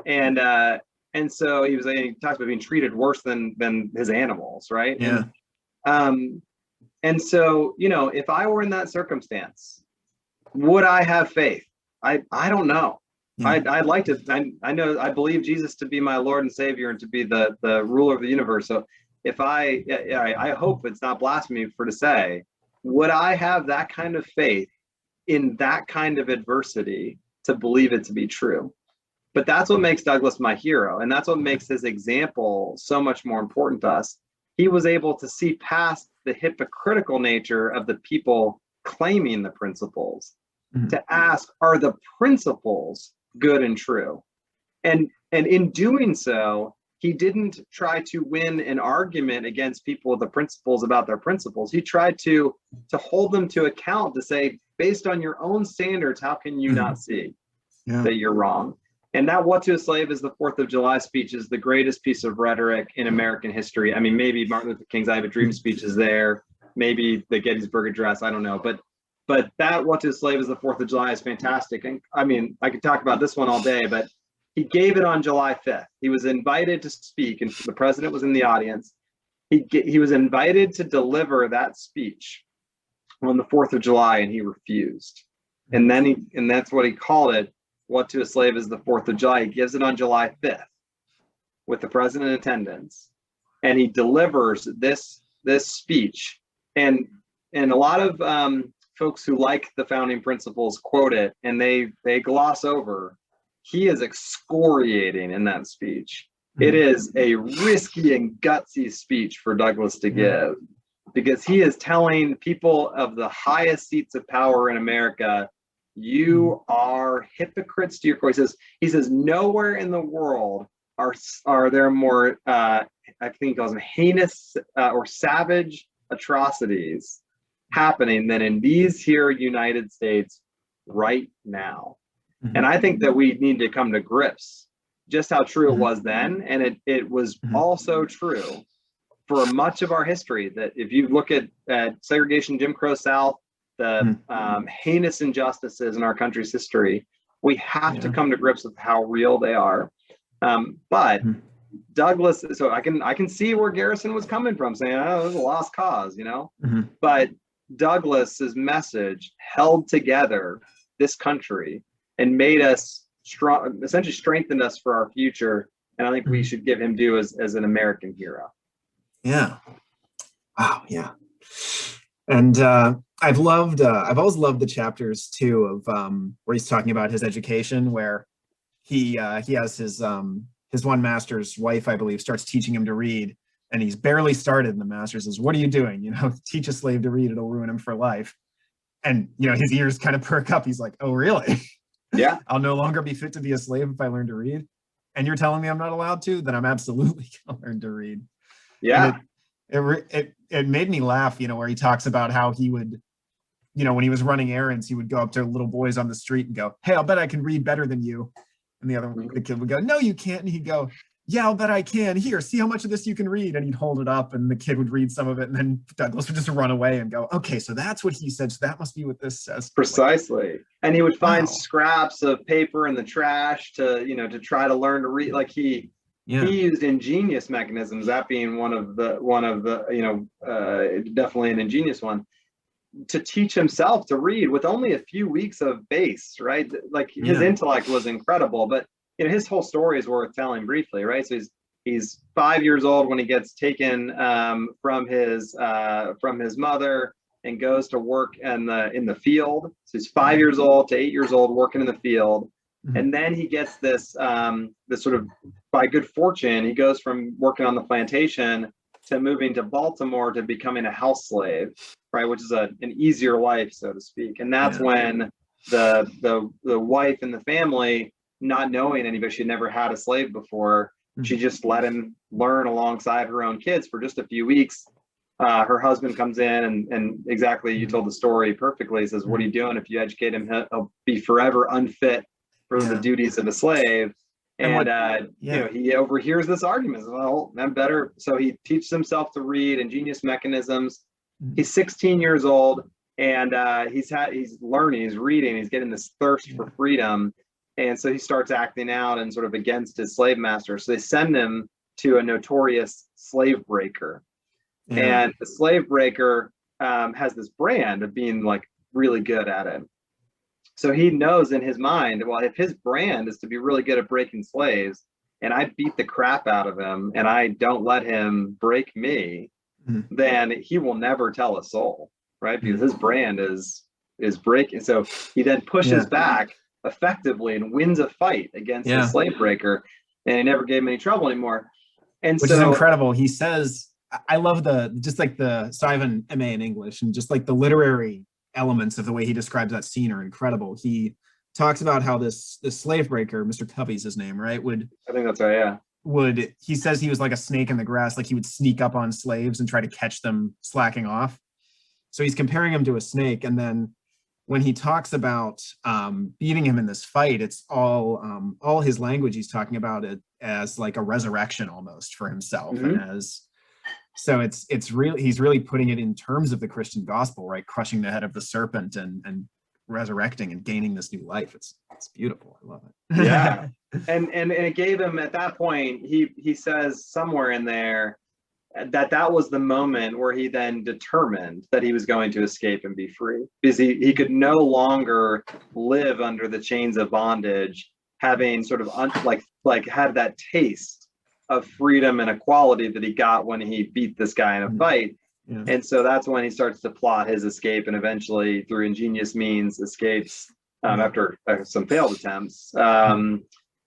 Yeah. And so he talks about being treated worse than his animals, right? Yeah. And so, if I were in that circumstance, would I have faith? I don't know. Yeah. I'd like to. I know I believe Jesus to be my Lord and Savior and to be the ruler of the universe. So if I hope it's not blasphemy to say, would I have that kind of faith in that kind of adversity to believe it to be true? But that's what makes Douglas my hero. And that's what makes his example so much more important to us. He was able to see past the hypocritical nature of the people claiming the principles to ask, are the principles good and true? And in doing so, he didn't try to win an argument against people with the principles about their principles. He tried to hold them to account, to say, based on your own standards, how can you not see that you're wrong? And that "What to a Slave is the 4th of July" speech is the greatest piece of rhetoric in American history. I mean, maybe Martin Luther King's "I Have a Dream" speech is there, maybe the Gettysburg Address, I don't know. But that "What to a Slave is the 4th of July" is fantastic. And I mean, I could talk about this one all day, but he gave it on July 5th. He was invited to speak, and the president was in the audience. He was invited to deliver that speech on the 4th of July, and he refused. And that's what he called it. "What to a Slave is the 4th of July." He gives it on July 5th with the president in attendance, and he delivers this speech. And a lot of folks who like the founding principles quote it, and they gloss over. He is excoriating in that speech. It is a risky and gutsy speech for Douglas to give, because he is telling people of the highest seats of power in America, you are hypocrites to your core. He says nowhere in the world are there more, I think he calls them heinous or savage atrocities happening than in these here United States right now. And I think that we need to come to grips just how true it was then. And it was also true for much of our history, that if you look at segregation, Jim Crow South, the heinous injustices in our country's history, we have to come to grips with how real they are. But Douglas, so I can see where Garrison was coming from, saying, oh, it was a lost cause, But Douglas's message held together this country and made us strong, essentially strengthened us for our future. And I think we should give him due as an American hero. Yeah. Wow. Yeah. And I've always loved the chapters too of where he's talking about his education, where he has his one master's wife, I believe, starts teaching him to read, and he's barely started, and the master says, "What are you doing? Teach a slave to read, it'll ruin him for life." And his ears kind of perk up. He's like, "Oh, really? Yeah. I'll no longer be fit to be a slave if I learn to read. And you're telling me I'm not allowed to? Then I'm absolutely gonna learn to read." Yeah. It made me laugh, where he talks about how he would, when he was running errands, he would go up to little boys on the street and go, "Hey, I'll bet I can read better than you." And the kid would go, "No, you can't." And he'd go, yeah, I'll bet I can. Here, see how much of this you can read. And he'd hold it up and the kid would read some of it. And then Douglas would just run away and go, okay, so that's what he said. So that must be what this says. Precisely. And he would find Wow. scraps of paper in the trash to, to try to learn to read. Like he Yeah. used ingenious mechanisms, that being one of the, definitely an ingenious one, to teach himself to read with only a few weeks of base, right? Like his intellect was incredible, but his whole story is worth telling briefly, right? So he's 5 years old when he gets taken from his mother and goes to work in the field. So he's 5 years old to 8 years old working in the field, and then he gets this this sort of, by good fortune, he goes from working on the plantation to moving to Baltimore to becoming a house slave, right? Which is an easier life, so to speak. And that's when the wife and the family, not knowing anybody, she'd never had a slave before, she just let him learn alongside her own kids for just a few weeks. Her husband comes in and exactly, you told the story perfectly. He says, what are you doing? If you educate him, he'll be forever unfit for the duties of a slave. And he overhears this argument. Well, I'm better. So he teaches himself to read ingenious mechanisms. He's 16 years old, and he's learning, he's reading, he's getting this thirst for freedom. And so he starts acting out and sort of against his slave master. So they send him to a notorious slave breaker. And the slave breaker has this brand of being like really good at it. So he knows in his mind, well, if his brand is to be really good at breaking slaves, and I beat the crap out of him and I don't let him break me, then he will never tell a soul, right? Because his brand is breaking. So he then pushes back effectively and wins a fight against the slave breaker, and he never gave him any trouble anymore. And which is incredible. He says, I love just like the, so I have an MA in English, and just like the literary elements of the way he describes that scene are incredible. He talks about how this slave breaker, Mr. Covey's his name, right? I think that's right, yeah. He says he was like a snake in the grass, like he would sneak up on slaves and try to catch them slacking off. So he's comparing him to a snake. And then when he talks about beating him in this fight, it's all his language. He's talking about it as like a resurrection almost for himself. And so it's really, he's really putting it in terms of the Christian gospel, right? Crushing the head of the serpent and resurrecting and gaining this new life. It's beautiful. I love it. Yeah. And it gave him, at that point, he says somewhere in there that was the moment where he then determined that he was going to escape and be free, because he could no longer live under the chains of bondage, having sort of like had that taste of freedom and equality that he got when he beat this guy in a fight. And so that's when he starts to plot his escape, and eventually through ingenious means escapes after some failed attempts, and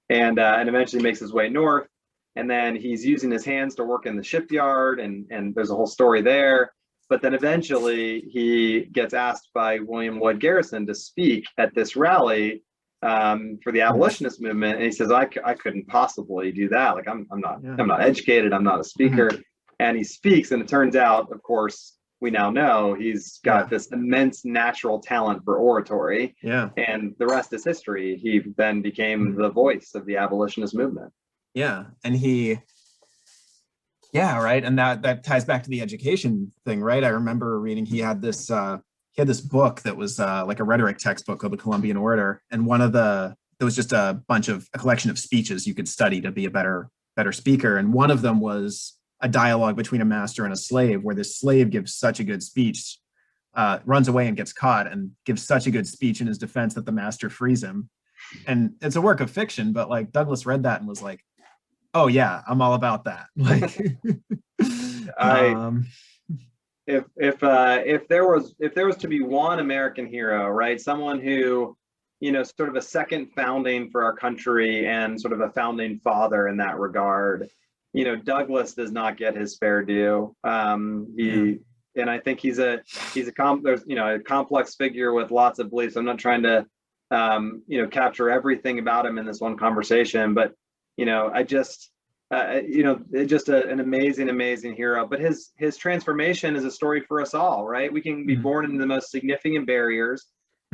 eventually makes his way north. And then he's using his hands to work in the shipyard, and there's a whole story there. But then eventually he gets asked by William Lloyd Garrison to speak at this rally for the abolitionist movement, and he says, I couldn't possibly do that. Like I'm not educated, I'm not a speaker. And he speaks, and it turns out, of course, we now know he's got this immense natural talent for oratory. And the rest is history. He then became the voice of the abolitionist movement. And right. And that ties back to the education thing, right? I remember reading, he had this book that was like a rhetoric textbook called The Columbian Orator. And there was just a collection of speeches you could study to be a better speaker. And one of them was a dialogue between a master and a slave, where this slave gives such a good speech, runs away and gets caught, and gives such a good speech in his defense that the master frees him. And it's a work of fiction, but like Douglas read that and was like, oh yeah, I'm all about that. Like, if there was to be one American hero, right, someone who, sort of a second founding for our country and sort of a founding father in that regard, Douglas does not get his fair due. And I think he's a complex figure with lots of beliefs. I'm not trying to capture everything about him in this one conversation, but just an amazing hero. But his transformation is a story for us all, right? We can be born into the most significant barriers,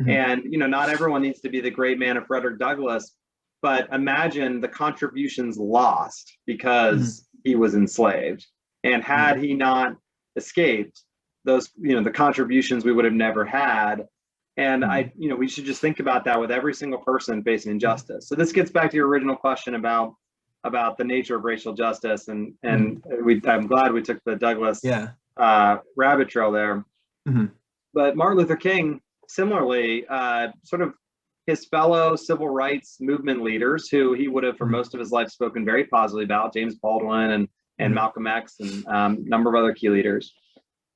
and not everyone needs to be the great man of Frederick Douglass, but imagine the contributions lost because he was enslaved. And had he not escaped, those, the contributions we would have never had. And we should just think about that with every single person facing injustice. So this gets back to your original question about the nature of racial justice, and I'm glad we took the Douglas rabbit trail there. But Martin Luther King, similarly, sort of his fellow civil rights movement leaders, who he would have for most of his life spoken very positively about, James Baldwin and Malcolm X and a number of other key leaders.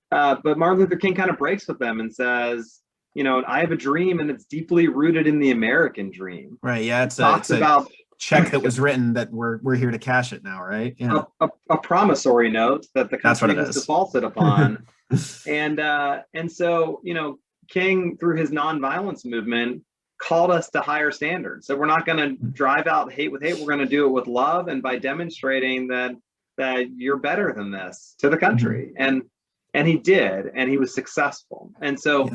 But Martin Luther King kind of breaks with them and says, I have a dream, and it's deeply rooted in the American dream. Right. Yeah. It's a check that was written that we're here to cash it now. Right. Yeah. A promissory note that the country was defaulted upon. And so, King, through his nonviolence movement, called us to higher standards. So we're not going to drive out hate with hate. We're going to do it with love, and by demonstrating that you're better than this to the country. And he did, and he was successful. And so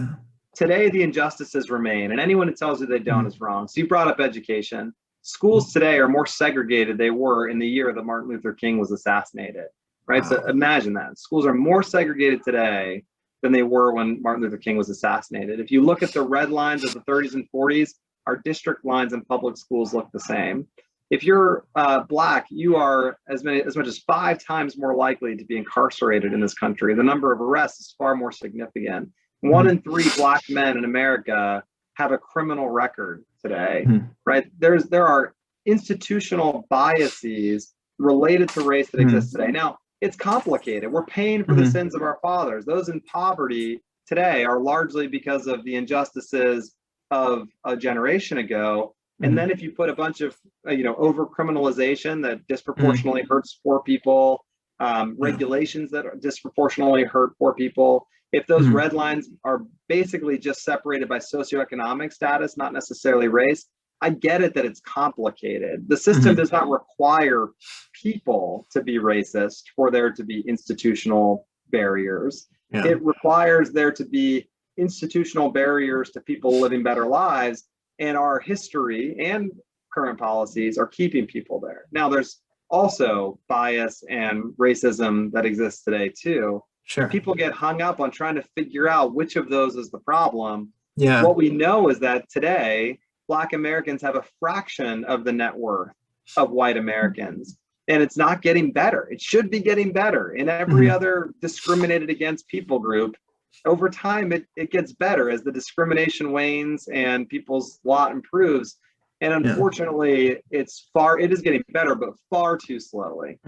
today the injustices remain, and anyone who tells you they don't is wrong. So you brought up education. Schools today are more segregated they were in the year that Martin Luther King was assassinated, right? Wow. So imagine that. Schools are more segregated today than they were when Martin Luther King was assassinated. If you look at the red lines of the 30s and 40s, our district lines in public schools look the same. If you're Black, you are as much as 5 times more likely to be incarcerated in this country. The number of arrests is far more significant. 1 in 3 Black men in America have a criminal record today, right? There are institutional biases related to race that exist today. Now, it's complicated. We're paying for the sins of our fathers. Those in poverty today are largely because of the injustices of a generation ago. And then if you put a bunch of, over criminalization that disproportionately hurts poor people, regulations that disproportionately hurt poor people, if those red lines are basically just separated by socioeconomic status, not necessarily race, I get it that it's complicated. The system does not require people to be racist for there to be institutional barriers. Yeah. It requires there to be institutional barriers to people living better lives, and our history and current policies are keeping people there. Now, there's also bias and racism that exists today too. Sure. People get hung up on trying to figure out which of those is the problem. Yeah. What we know is that today, Black Americans have a fraction of the net worth of white Americans, and it's not getting better. It should be getting better. In every other discriminated against people group, over time, it gets better as the discrimination wanes and people's lot improves. And unfortunately, it is getting better, but far too slowly.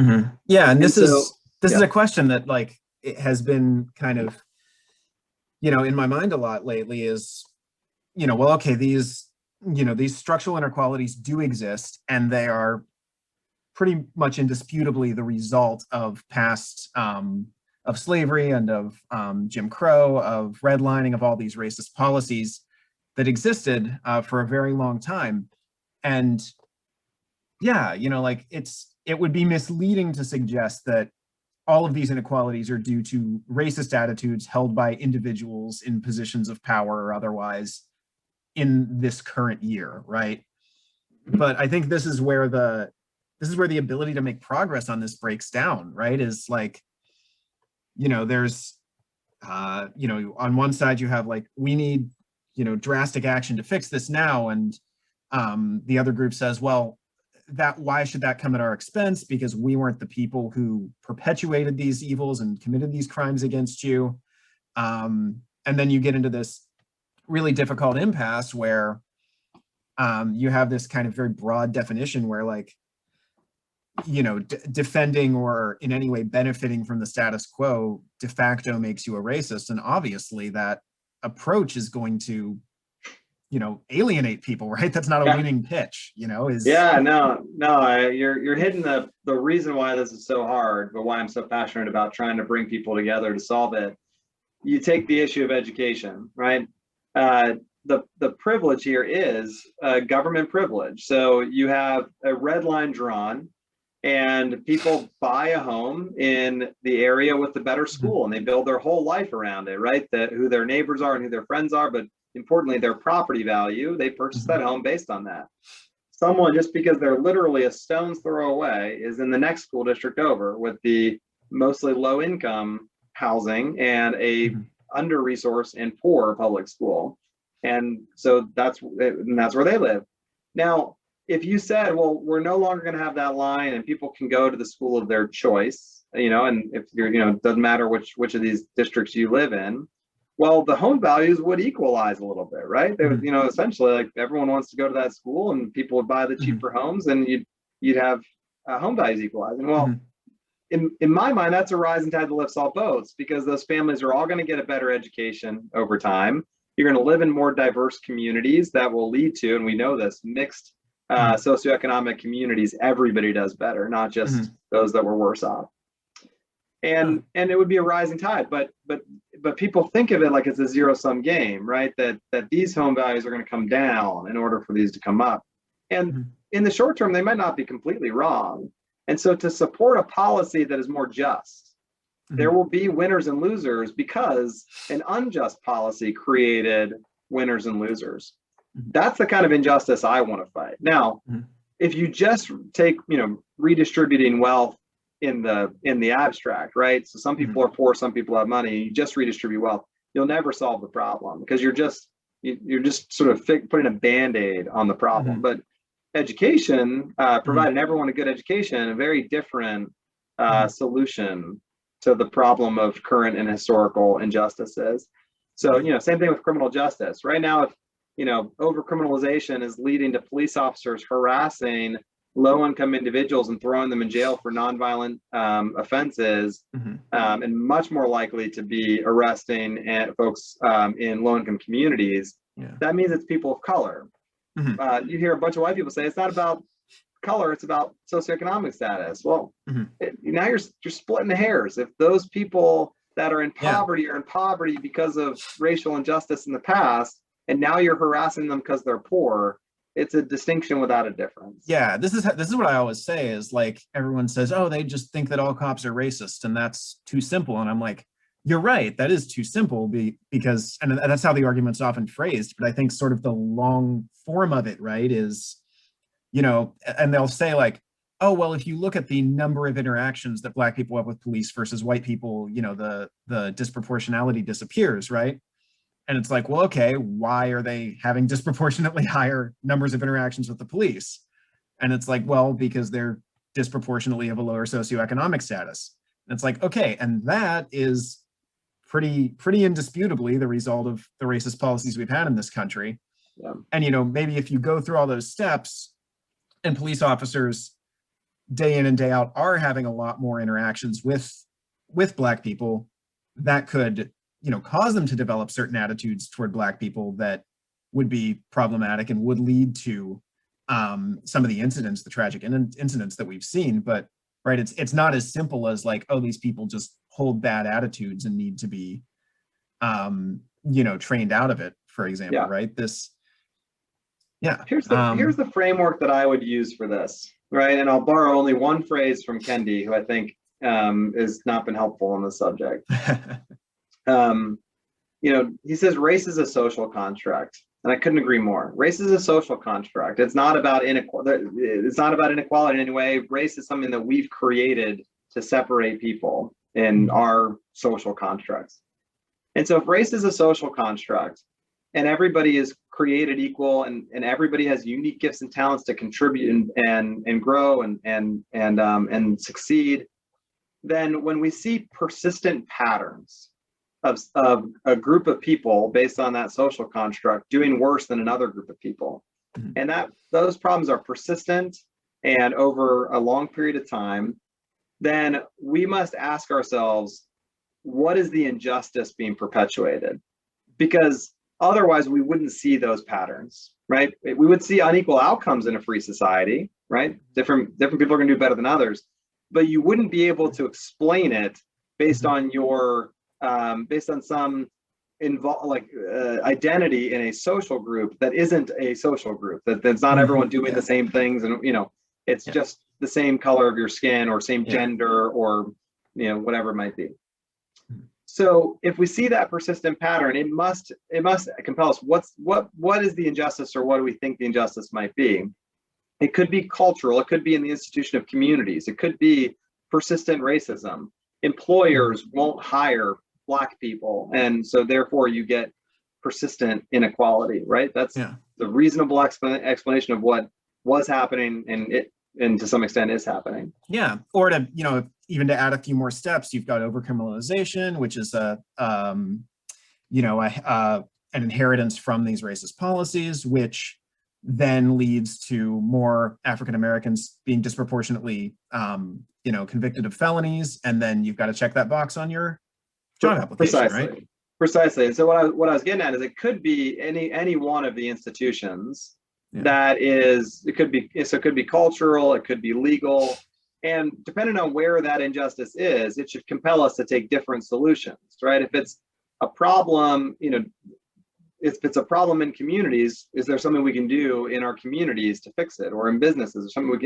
Yeah, and this is a question that it has been kind of, in my mind a lot lately is, okay, these structural inequalities do exist, and they are pretty much indisputably the result of past of slavery and of Jim Crow, of redlining, of all these racist policies that existed for a very long time. And it would be misleading to suggest that all of these inequalities are due to racist attitudes held by individuals in positions of power or otherwise in this current year, right? But I think this is where the ability to make progress on this breaks down, right? Is there's on one side you have we need drastic action to fix this now, and the other group says, well, why should that come at our expense, because we weren't the people who perpetuated these evils and committed these crimes against you. And then you get into this really difficult impasse where you have this kind of very broad definition where defending or in any way benefiting from the status quo de facto makes you a racist. And obviously that approach is going to alienate people, right? That's not a winning pitch, you're hitting the reason why this is so hard, but why I'm so passionate about trying to bring people together to solve it. You take the issue of education, right? The privilege here is government privilege. So you have a red line drawn, and people buy a home in the area with the better school, and they build their whole life around it, right? Who their neighbors are and who their friends are, but importantly, their property value, they purchase that home based on that. someone, just because they're literally a stone's throw away, is in the next school district over with the mostly low income housing and a under-resourced and poor public school. And so that's where they live. Now, if you said, well, we're no longer going to have that line and people can go to the school of their choice, and if you're, it doesn't matter which of these districts you live in, well, the home values would equalize a little bit, right? They would, essentially, like, everyone wants to go to that school and people would buy the cheaper homes, and you'd have home values equalizing. Well, in my mind, that's a rising tide that lifts all boats, because those families are all going to get a better education over time. You're going to live in more diverse communities that will lead to, and we know this, mixed socioeconomic communities. Everybody does better, not just those that were worse off. And it would be a rising tide, but people think of it like it's a zero-sum game, right? That these home values are going to come down in order for these to come up. And in the short term, they might not be completely wrong. And so to support a policy that is more just, there will be winners and losers, because an unjust policy created winners and losers. That's the kind of injustice I want to fight. Now, if you just take, redistributing wealth in the abstract, right? So some people are poor, some people have money, you just redistribute wealth, you'll never solve the problem, because you're just sort of putting a Band-Aid on the problem. But education, providing everyone a good education, a very different solution to the problem of current and historical injustices. So, same thing with criminal justice. Right now, if, over-criminalization is leading to police officers harassing low-income individuals and throwing them in jail for nonviolent offenses, and much more likely to be arresting folks in low-income communities, that means it's people of color. You hear a bunch of white people say it's not about color, it's about socioeconomic status. Well, now you're splitting the hairs. If those people that are in poverty are in poverty because of racial injustice in the past, and now you're harassing them because they're poor, it's a distinction without a difference. Yeah, this is what I always say, is like, everyone says, oh, they just think that all cops are racist, and that's too simple. And I'm like, you're right, that is too simple, because, and that's how the argument's often phrased, but I think sort of the long form of it, right, is, and they'll say like, oh, well, if you look at the number of interactions that Black people have with police versus white people, the disproportionality disappears, right? And it's like, well, okay, why are they having disproportionately higher numbers of interactions with the police? And it's like, well, because they're disproportionately of a lower socioeconomic status. And it's like, okay, and that is pretty indisputably the result of the racist policies we've had in this country. Yeah. And, maybe if you go through all those steps, and police officers day in and day out are having a lot more interactions with Black people, that could, cause them to develop certain attitudes toward Black people that would be problematic and would lead to some of the incidents, the tragic incidents that we've seen. But right, it's not as simple as like, oh, these people just hold bad attitudes and need to be, trained out of it, for example, right? Here's the framework that I would use for this, right? And I'll borrow only one phrase from Kendi, who I think has not been helpful on this subject. He says race is a social construct, and I couldn't agree more. Race is a social construct. It's not about inequality. It's not about inequality in any way. Race is something that we've created to separate people in our social constructs. And so if race is a social construct, and everybody is created equal, and everybody has unique gifts and talents to contribute and grow and succeed, then when we see persistent patterns of a group of people based on that social construct doing worse than another group of people, and that those problems are persistent and over a long period of time, then we must ask ourselves, what is the injustice being perpetuated? Because otherwise we wouldn't see those patterns, right? We would see unequal outcomes in a free society, right? Different people are going to do better than others, but you wouldn't be able to explain it based on some identity in a social group that isn't a social group, that's not everyone doing the same things, and it's just the same color of your skin or same gender or whatever it might be. So if we see that persistent pattern, it must compel us. What is the injustice, or what do we think the injustice might be? It could be cultural. It could be in the institution of communities. It could be persistent racism. Employers won't hire Black people, and so therefore you get persistent inequality, right? That's the reasonable explanation of what was happening, and to some extent is happening. Yeah, or to, even to add a few more steps, you've got overcriminalization, which is an inheritance from these racist policies, which then leads to more African Americans being disproportionately, convicted of felonies, and then you've got to check that box on your job application, right? Precisely. And so what I was getting at is, it could be any one of the institutions. That is, it could be cultural, it could be legal, and depending on where that injustice is, it should compel us to take different solutions, right? If it's a problem, if it's a problem in communities, is there something we can do in our communities to fix it? Or in businesses, or something we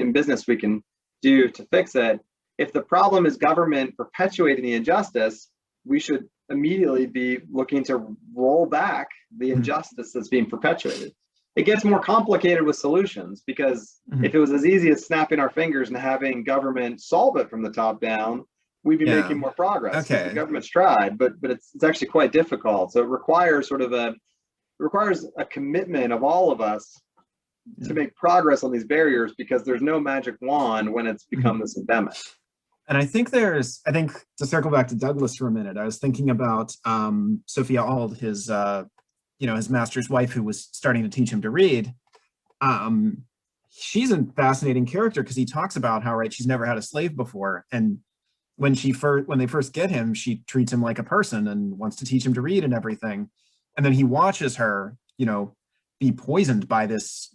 can do to fix it? If the problem is government perpetuating the injustice, we should immediately be looking to roll back the injustice that's being perpetuated. It gets more complicated with solutions, because if it was as easy as snapping our fingers and having government solve it from the top down, we'd be making more progress. Okay. The government's tried, but it's actually quite difficult. So it requires a commitment of all of us to make progress on these barriers, because there's no magic wand when it's become this endemic. And I think to circle back to Douglas for a minute, I was thinking about Sophia Auld, his master's wife, who was starting to teach him to read. She's a fascinating character, because he talks about how, she's never had a slave before. And when they first get him, she treats him like a person and wants to teach him to read and everything. And then he watches her, be poisoned by this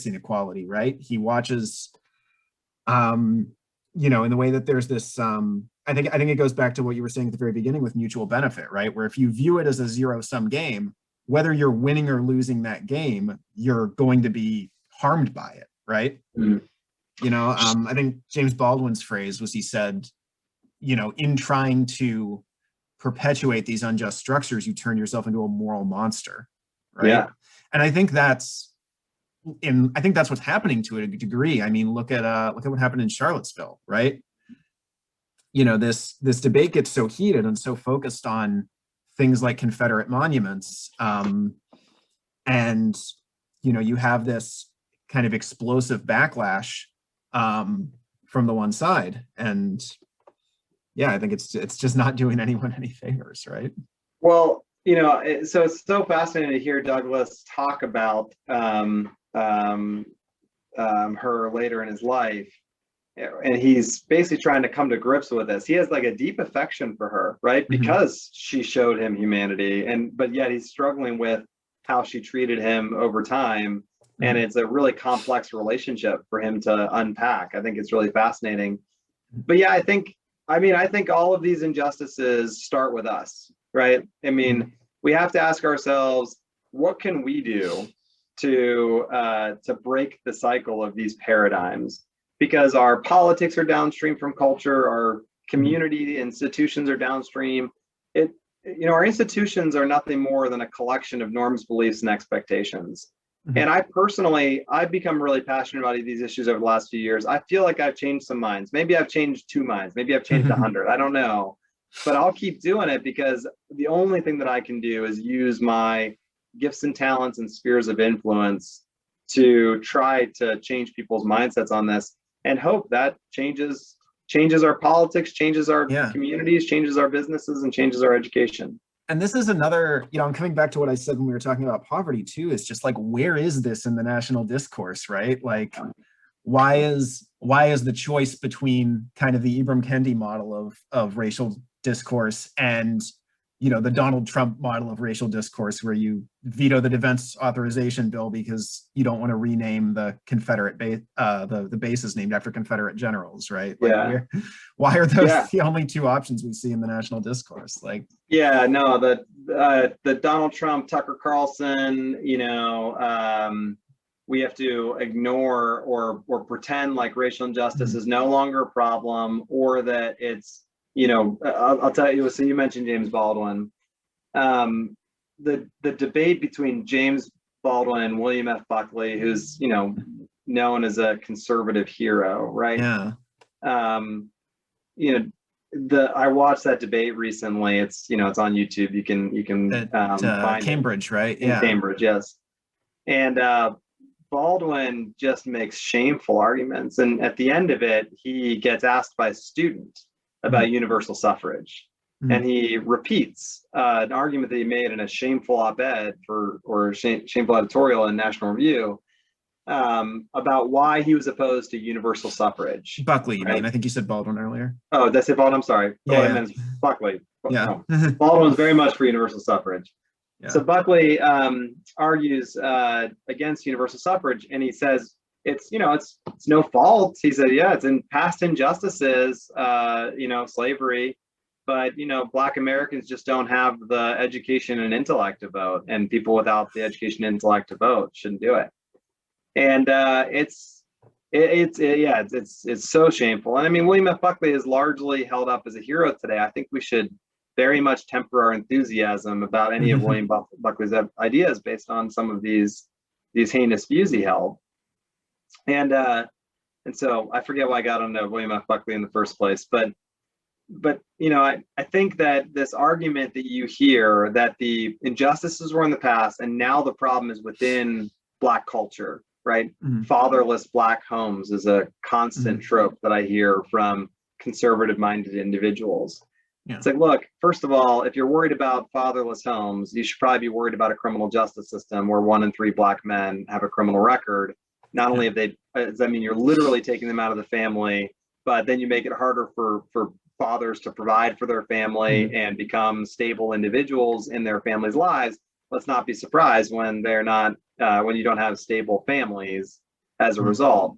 inequality, right? He watches, in the way that there's this, I think it goes back to what you were saying at the very beginning with mutual benefit, right? Where if you view it as a zero-sum game, whether you're winning or losing that game, you're going to be harmed by it, right? I think James Baldwin's phrase was, he said, in trying to perpetuate these unjust structures, you turn yourself into a moral monster, right? Yeah. And I think that's what's happening to a degree. I mean, look at what happened in Charlottesville, right? This debate gets so heated and so focused on things like Confederate monuments, and you have this kind of explosive backlash from the one side, and I think it's just not doing anyone any favors, right? Well, so it's so fascinating to hear Douglas talk about her later in his life, and he's basically trying to come to grips with this. He has like a deep affection for her, right? Because she showed him humanity, but yet he's struggling with how she treated him over time. And it's a really complex relationship for him to unpack. I think it's really fascinating. But yeah, I think all of these injustices start with us, right? I mean, we have to ask ourselves, what can we do to break the cycle of these paradigms? Because our politics are downstream from culture, our community institutions are downstream. Our institutions are nothing more than a collection of norms, beliefs, and expectations. And I've become really passionate about these issues over the last few years. I feel like I've changed some minds. Maybe I've changed 2 minds. Maybe I've changed 100. I don't know. But I'll keep doing it, because the only thing that I can do is use my gifts and talents and spheres of influence to try to change people's mindsets on this, and hope that changes our politics, changes our communities, changes our businesses, and changes our education. And this is another, I'm coming back to what I said when we were talking about poverty too. It's just like, where is this in the national discourse, right? Like, why is the choice between kind of the Ibram Kendi model of racial discourse and the Donald Trump model of racial discourse, where you veto the defense authorization bill because you don't want to rename the Confederate the bases named after Confederate generals, right? Like, why are those the only 2 options we see in the national discourse? Like, the Donald Trump, Tucker Carlson, we have to ignore or pretend like racial injustice is no longer a problem, or that it's, I'll tell you, so you mentioned James Baldwin. The debate between James Baldwin and William F. Buckley, who's, known as a conservative hero, right? Yeah. Um, you know, I watched that debate recently. It's it's on YouTube. You can At find it Cambridge, right? in Yeah. Cambridge, yes. And Baldwin just makes shameful arguments, and at the end of it, he gets asked by a student about universal suffrage, and Mhm. he repeats an argument that he made in a shameful op-ed or shameful editorial in National Review about why he was opposed to universal suffrage. Buckley, you Right? mean? I think you said Baldwin earlier. Oh, that's it, Baldwin. I'm sorry. Oh, I Yeah, meant Buckley. yeah, No, yeah. Baldwin's very much for universal suffrage. Yeah. So Buckley argues against universal suffrage, and he says it's no fault. He said, yeah, it's in past injustices, slavery, but Black Americans just don't have the education and intellect to vote, and people without the education and intellect to vote shouldn't do it. And it's so shameful. And I mean, William F. Buckley is largely held up as a hero today. I think we should very much temper our enthusiasm about any of William Buckley's ideas based on some of these heinous views he held. And so I forget why I got onto William F. Buckley in the first place, but I think that this argument that you hear that the injustices were in the past and now the problem is within Black culture, right? Fatherless Black homes is a constant trope that I hear from conservative-minded individuals. Yeah. It's like, look, first of all, if you're worried about fatherless homes, you should probably be worried about a criminal justice system where 1 in 3 Black men have a criminal record. Not only have you're literally taking them out of the family, but then you make it harder for fathers to provide for their family and become stable individuals in their families' lives. Let's not be surprised when they're not, when you don't have stable families as a result.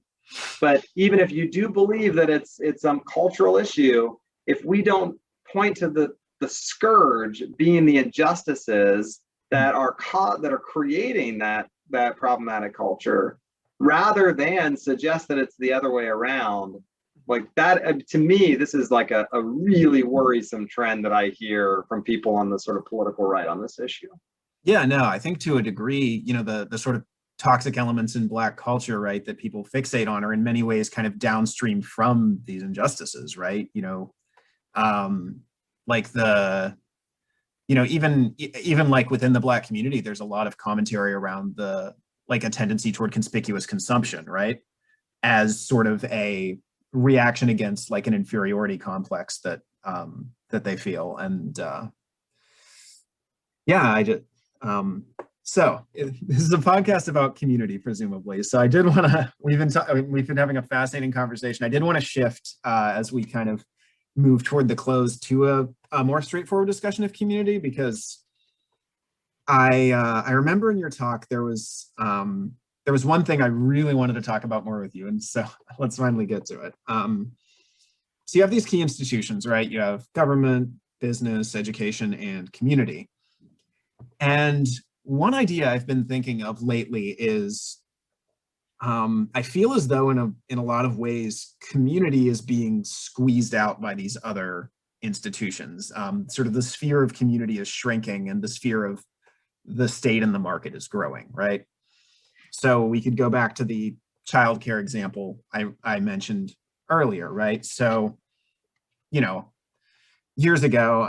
But even if you do believe that it's some cultural issue, if we don't point to the scourge being the injustices that are creating that problematic culture, rather than suggest that it's the other way around, like that, to me, this is like a really worrisome trend that I hear from people on the sort of political right on this issue. Yeah, no, I think to a degree, the sort of toxic elements in Black culture, right, that people fixate on are in many ways kind of downstream from these injustices, right? Like even like within the Black community, there's a lot of commentary around a tendency toward conspicuous consumption, right? As sort of a reaction against like an inferiority complex that they feel. And so this is a podcast about community, presumably. So I did want to, we've been having a fascinating conversation. I did want to shift as we kind of move toward the close to a more straightforward discussion of community, because I remember in your talk there was one thing I really wanted to talk about more with you, and so let's finally get to it. So you have these key institutions, right? You have government, business, education, and community. And one idea I've been thinking of lately is I feel as though in a lot of ways, community is being squeezed out by these other institutions. Sort of the sphere of community is shrinking and the sphere of the state and the market is growing, right? So we could go back to the childcare example I mentioned earlier, right? So, years ago,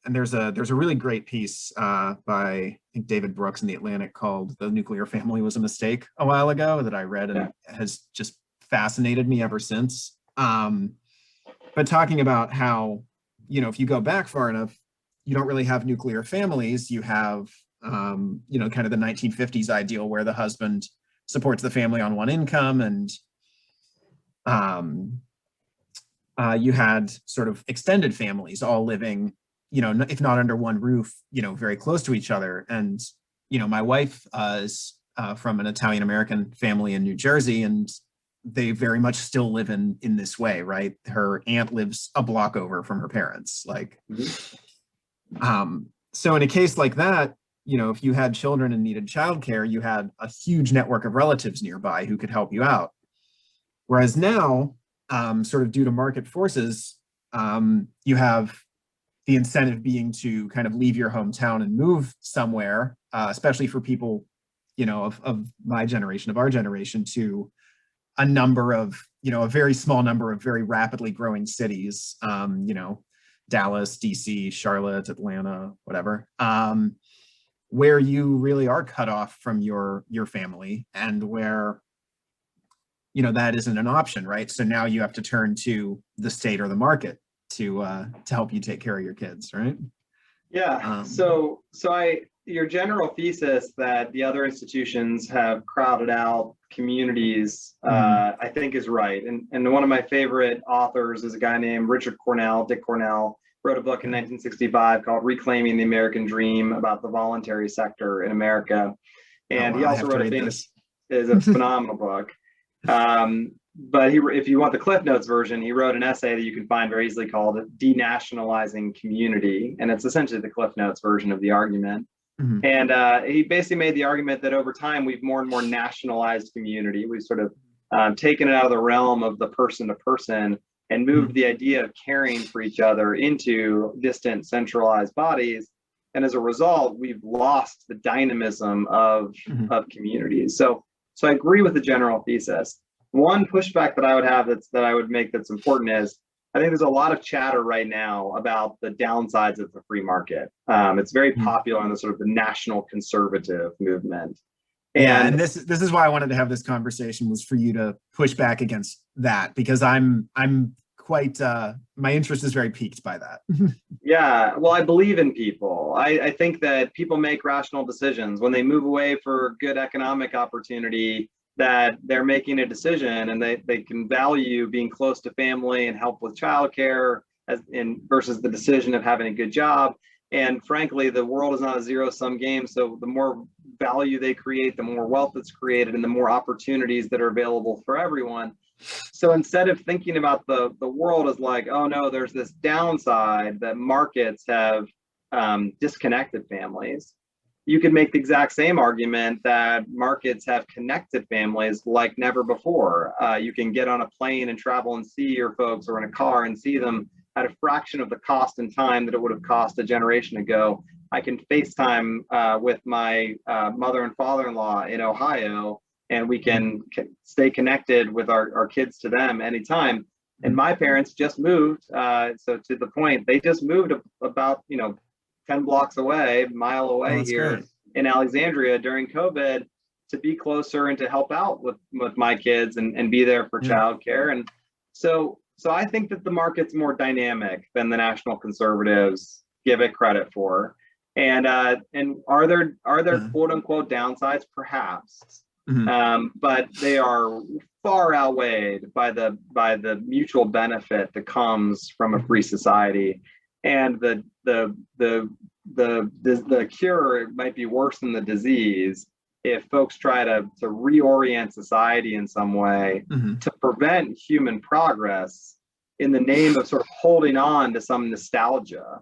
and there's a really great piece by, I think, David Brooks in The Atlantic called "The Nuclear Family Was a Mistake" a while ago that I read and has just fascinated me ever since. But talking about how, if you go back far enough, you don't really have nuclear families. You have, kind of the 1950s ideal where the husband supports the family on one income, and you had sort of extended families all living, if not under one roof, very close to each other. And, my wife is from an Italian-American family in New Jersey, and they very much still live in this way, right? Her aunt lives a block over from her parents. So in a case like that, if you had children and needed childcare, you had a huge network of relatives nearby who could help you out. Whereas now, sort of due to market forces, you have the incentive being to kind of leave your hometown and move somewhere, especially for people of my generation, of our generation, to a number of, a very small number of very rapidly growing cities, Dallas, DC, Charlotte, Atlanta, whatever, where you really are cut off from your family, and where, that isn't an option, right? So now you have to turn to the state or the market to help you take care of your kids, right? Yeah. Your general thesis that the other institutions have crowded out communities, I think is right. And one of my favorite authors is a guy named Dick Cornell, wrote a book in 1965 called Reclaiming the American Dream, about the voluntary sector in America. And he also wrote is a phenomenal book. But if you want the Cliff Notes version, he wrote an essay that you can find very easily called Denationalizing Community. And it's essentially the Cliff Notes version of the argument. Mm-hmm. And he basically made the argument that over time, we've more and more nationalized community. We've sort of taken it out of the realm of the person to person and moved the idea of caring for each other into distant, centralized bodies. And as a result, we've lost the dynamism of communities. So I agree with the general thesis. One pushback that I would have that I would make that's important is, I think there's a lot of chatter right now about the downsides of the free market. It's very popular in the sort of the national conservative movement. And this is why I wanted to have this conversation, was for you to push back against that, because I'm quite my interest is very piqued by that. Yeah, well, I believe in people. I think that people make rational decisions when they move away for good economic opportunity, that they're making a decision and they can value being close to family and help with childcare versus the decision of having a good job. And frankly, the world is not a zero-sum game. So the more value they create, the more wealth that's created, and the more opportunities that are available for everyone. So instead of thinking about the world as like, oh no, there's this downside that markets have disconnected families, you could make the exact same argument that markets have connected families like never before. You can get on a plane and travel and see your folks, or in a car and see them at a fraction of the cost and time that it would have cost a generation ago. I can FaceTime with my mother and father-in-law in Ohio, and we can stay connected with our kids to them anytime. And my parents just moved. So to the point, they just moved about, 10 blocks away, a mile away here in Alexandria during COVID, to be closer and to help out with my kids and be there for childcare. And so I think that the market's more dynamic than the national conservatives give it credit for. And are there quote unquote downsides? Perhaps. But they are far outweighed by the mutual benefit that comes from a free society. And the cure might be worse than the disease if folks try to reorient society in some way to prevent human progress in the name of sort of holding on to some nostalgia,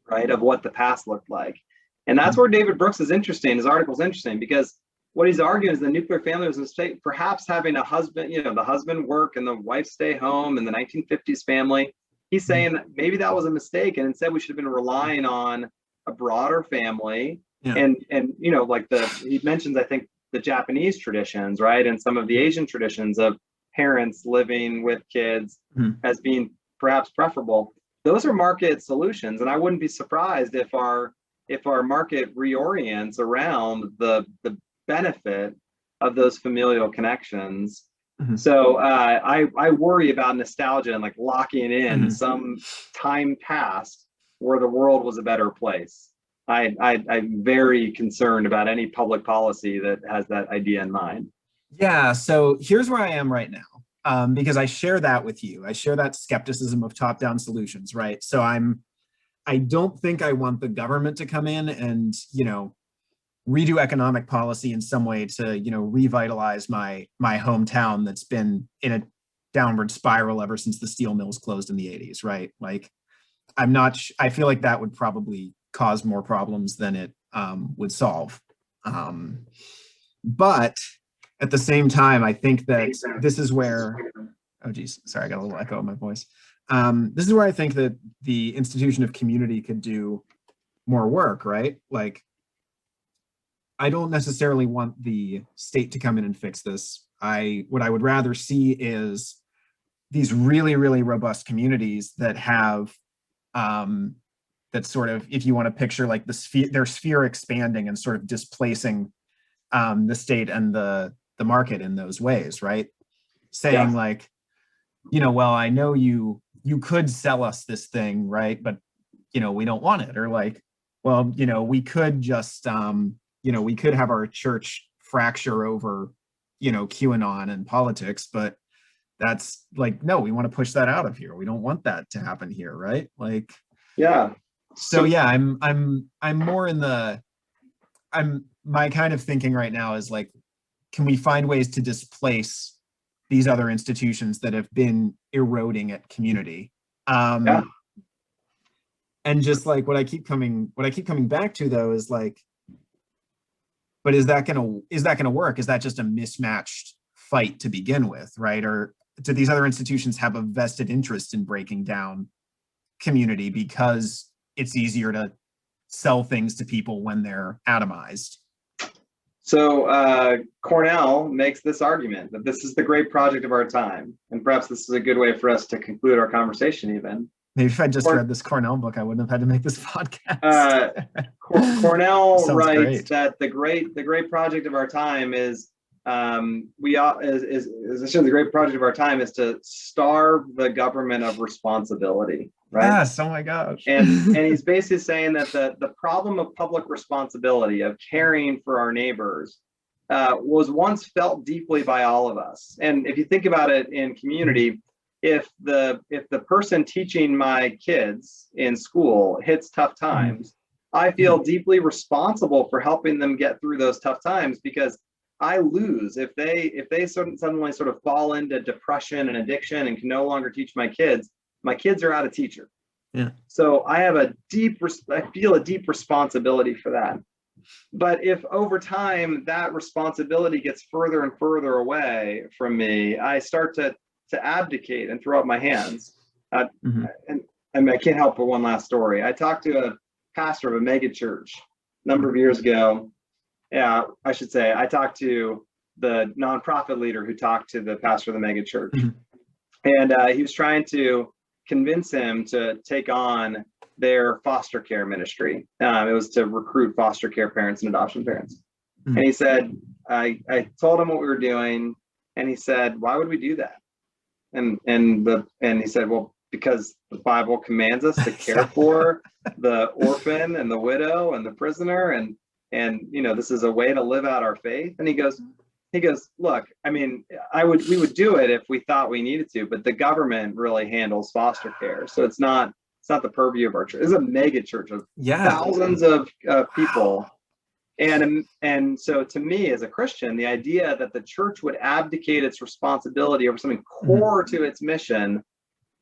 right, of what the past looked like. And that's where David Brooks is interesting. His article is interesting because what he's arguing is the nuclear family was a mistake. Perhaps having a husband, the husband work and the wife stay home in the 1950s family. He's saying maybe that was a mistake, and instead we should have been relying on a broader family. And he mentions, I think, the Japanese traditions, right, and some of the Asian traditions of parents living with kids as being perhaps preferable. Those are market solutions, and I wouldn't be surprised if our market reorients around the benefit of those familial connections. So I worry about nostalgia and like locking in some time past where the world was a better place. I'm very concerned about any public policy that has that idea in mind. Yeah, so here's where I am right now, because I share that with you. I share that skepticism of top-down solutions, right? So I don't think I want the government to come in and, redo economic policy in some way to, revitalize my hometown that's been in a downward spiral ever since the steel mills closed in the 80s, right? Like, I feel like that would probably cause more problems than it would solve. But at the same time, I think that this is where, oh geez, sorry, I got a little echo in my voice. This is where I think that the institution of community could do more work, right? Like, I don't necessarily want the state to come in and fix this. What I would rather see is these really, really robust communities that have that sort of, if you want to picture like their sphere expanding and sort of displacing the state and the market in those ways, right? Saying like, well, I know you could sell us this thing, right? But we don't want it. Or like, well, we could just we could have our church fracture over QAnon and politics, but that's like, no, we want to push that out of here. We don't want that to happen here, right? Like, yeah. So yeah, I'm more in my kind of thinking right now is like, can we find ways to displace these other institutions that have been eroding at community? And just like what I keep coming back to though is like, but is that gonna work? Is that just a mismatched fight to begin with, right? Or do these other institutions have a vested interest in breaking down community because it's easier to sell things to people when they're atomized? So Cornell makes this argument that this is the great project of our time. And perhaps this is a good way for us to conclude our conversation even. Maybe if I just read this Cornell book, I wouldn't have had to make this podcast. Cornell writes that the great project of our time is essentially the great project of our time is to starve the government of responsibility, right? Yes, oh my gosh. And he's basically saying that the problem of public responsibility, of caring for our neighbors, was once felt deeply by all of us. And if you think about it in community, if the person teaching my kids in school hits tough times, I feel deeply responsible for helping them get through those tough times, because I lose if they suddenly sort of fall into depression and addiction and can no longer teach my kids. My kids are out of teacher. Yeah. So I feel a deep responsibility for that. But if over time that responsibility gets further and further away from me, I start to abdicate and throw up my hands. And I can't help but one last story. I talked to a pastor of a mega church a number of years ago. Yeah, I should say I talked to the nonprofit leader who talked to the pastor of the mega church, and he was trying to convince him to take on their foster care ministry. It was to recruit foster care parents and adoption parents. And he said, I told him what we were doing, and he said, "Why would we do that?" And he said, "Well, because the Bible commands us to care for the orphan and the widow and the prisoner, and this is a way to live out our faith." And he goes, "Look, I mean, we would do it if we thought we needed to, but the government really handles foster care, so it's not the purview of our church. It's a mega church of thousands of people." And so to me as a Christian, the idea that the church would abdicate its responsibility over something core to its mission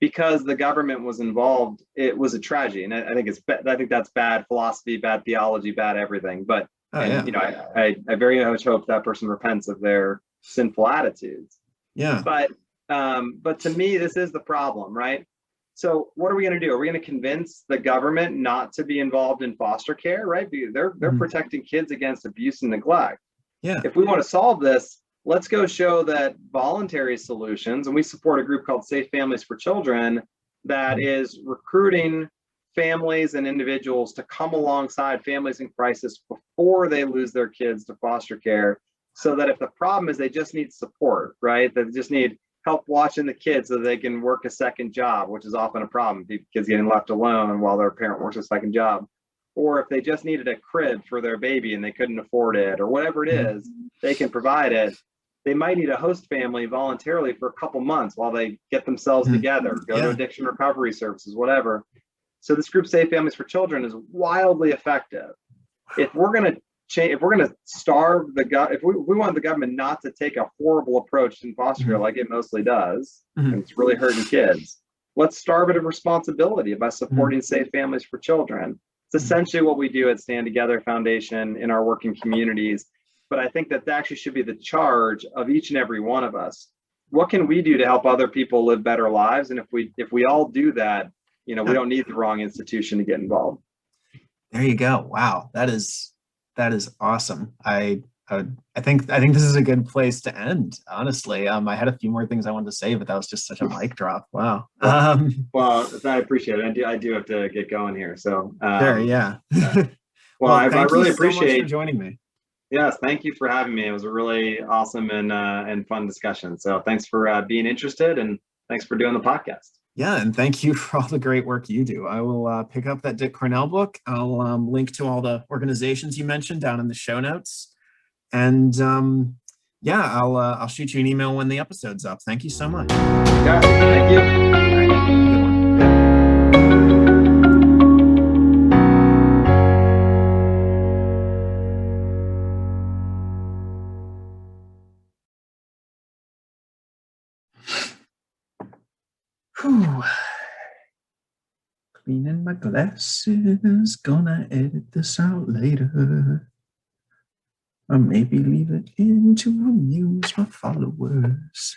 because the government was involved, it was a tragedy. And I think that's bad philosophy, bad theology, bad everything. But I very much hope that person repents of their sinful attitudes. Yeah. But to me, this is the problem, right? So what are we going to do? Are we going to convince the government not to be involved in foster care, right? Because they're protecting kids against abuse and neglect. Yeah. If we want to solve this, let's go show that voluntary solutions, and we support a group called Safe Families for Children that is recruiting families and individuals to come alongside families in crisis before they lose their kids to foster care, so that if the problem is they just need support, right? They just need help watching the kids so they can work a second job, which is often a problem, kids getting left alone while their parent works a second job. Or if they just needed a crib for their baby and they couldn't afford it, or whatever it is, they can provide it. They might need a host family voluntarily for a couple months while they get themselves together, go to addiction recovery services, whatever. So this group, Safe Families for Children, is wildly effective. If we're going to starve if we want the government not to take a horrible approach in foster care like it mostly does, and it's really hurting kids, let's starve it of responsibility by supporting Safe Families for Children. It's essentially what we do at Stand Together Foundation in our working communities. But I think that actually should be the charge of each and every one of us. What can we do to help other people live better lives? And if we all do that, we don't need the wrong institution to get involved. There you go. Wow, that is That is awesome. I think this is a good place to end, honestly. I had a few more things I wanted to say, but that was just such a mic drop. Wow. Well, I appreciate it. I do have to get going here. So, Sure, yeah. well, I thank you really so much for appreciate. joining me. Yes, thank you for having me. It was a really awesome and fun discussion. So, thanks for being interested, and thanks for doing the podcast. Yeah, and thank you for all the great work you do. I will pick up that Dick Cornell book. I'll link to all the organizations you mentioned down in the show notes. And yeah, I'll shoot you an email when the episode's up. Thank you so much. Yeah, thank you. All right, good one. Whew. Cleaning my glasses, gonna edit this out later. Or maybe leave it in to amuse my followers.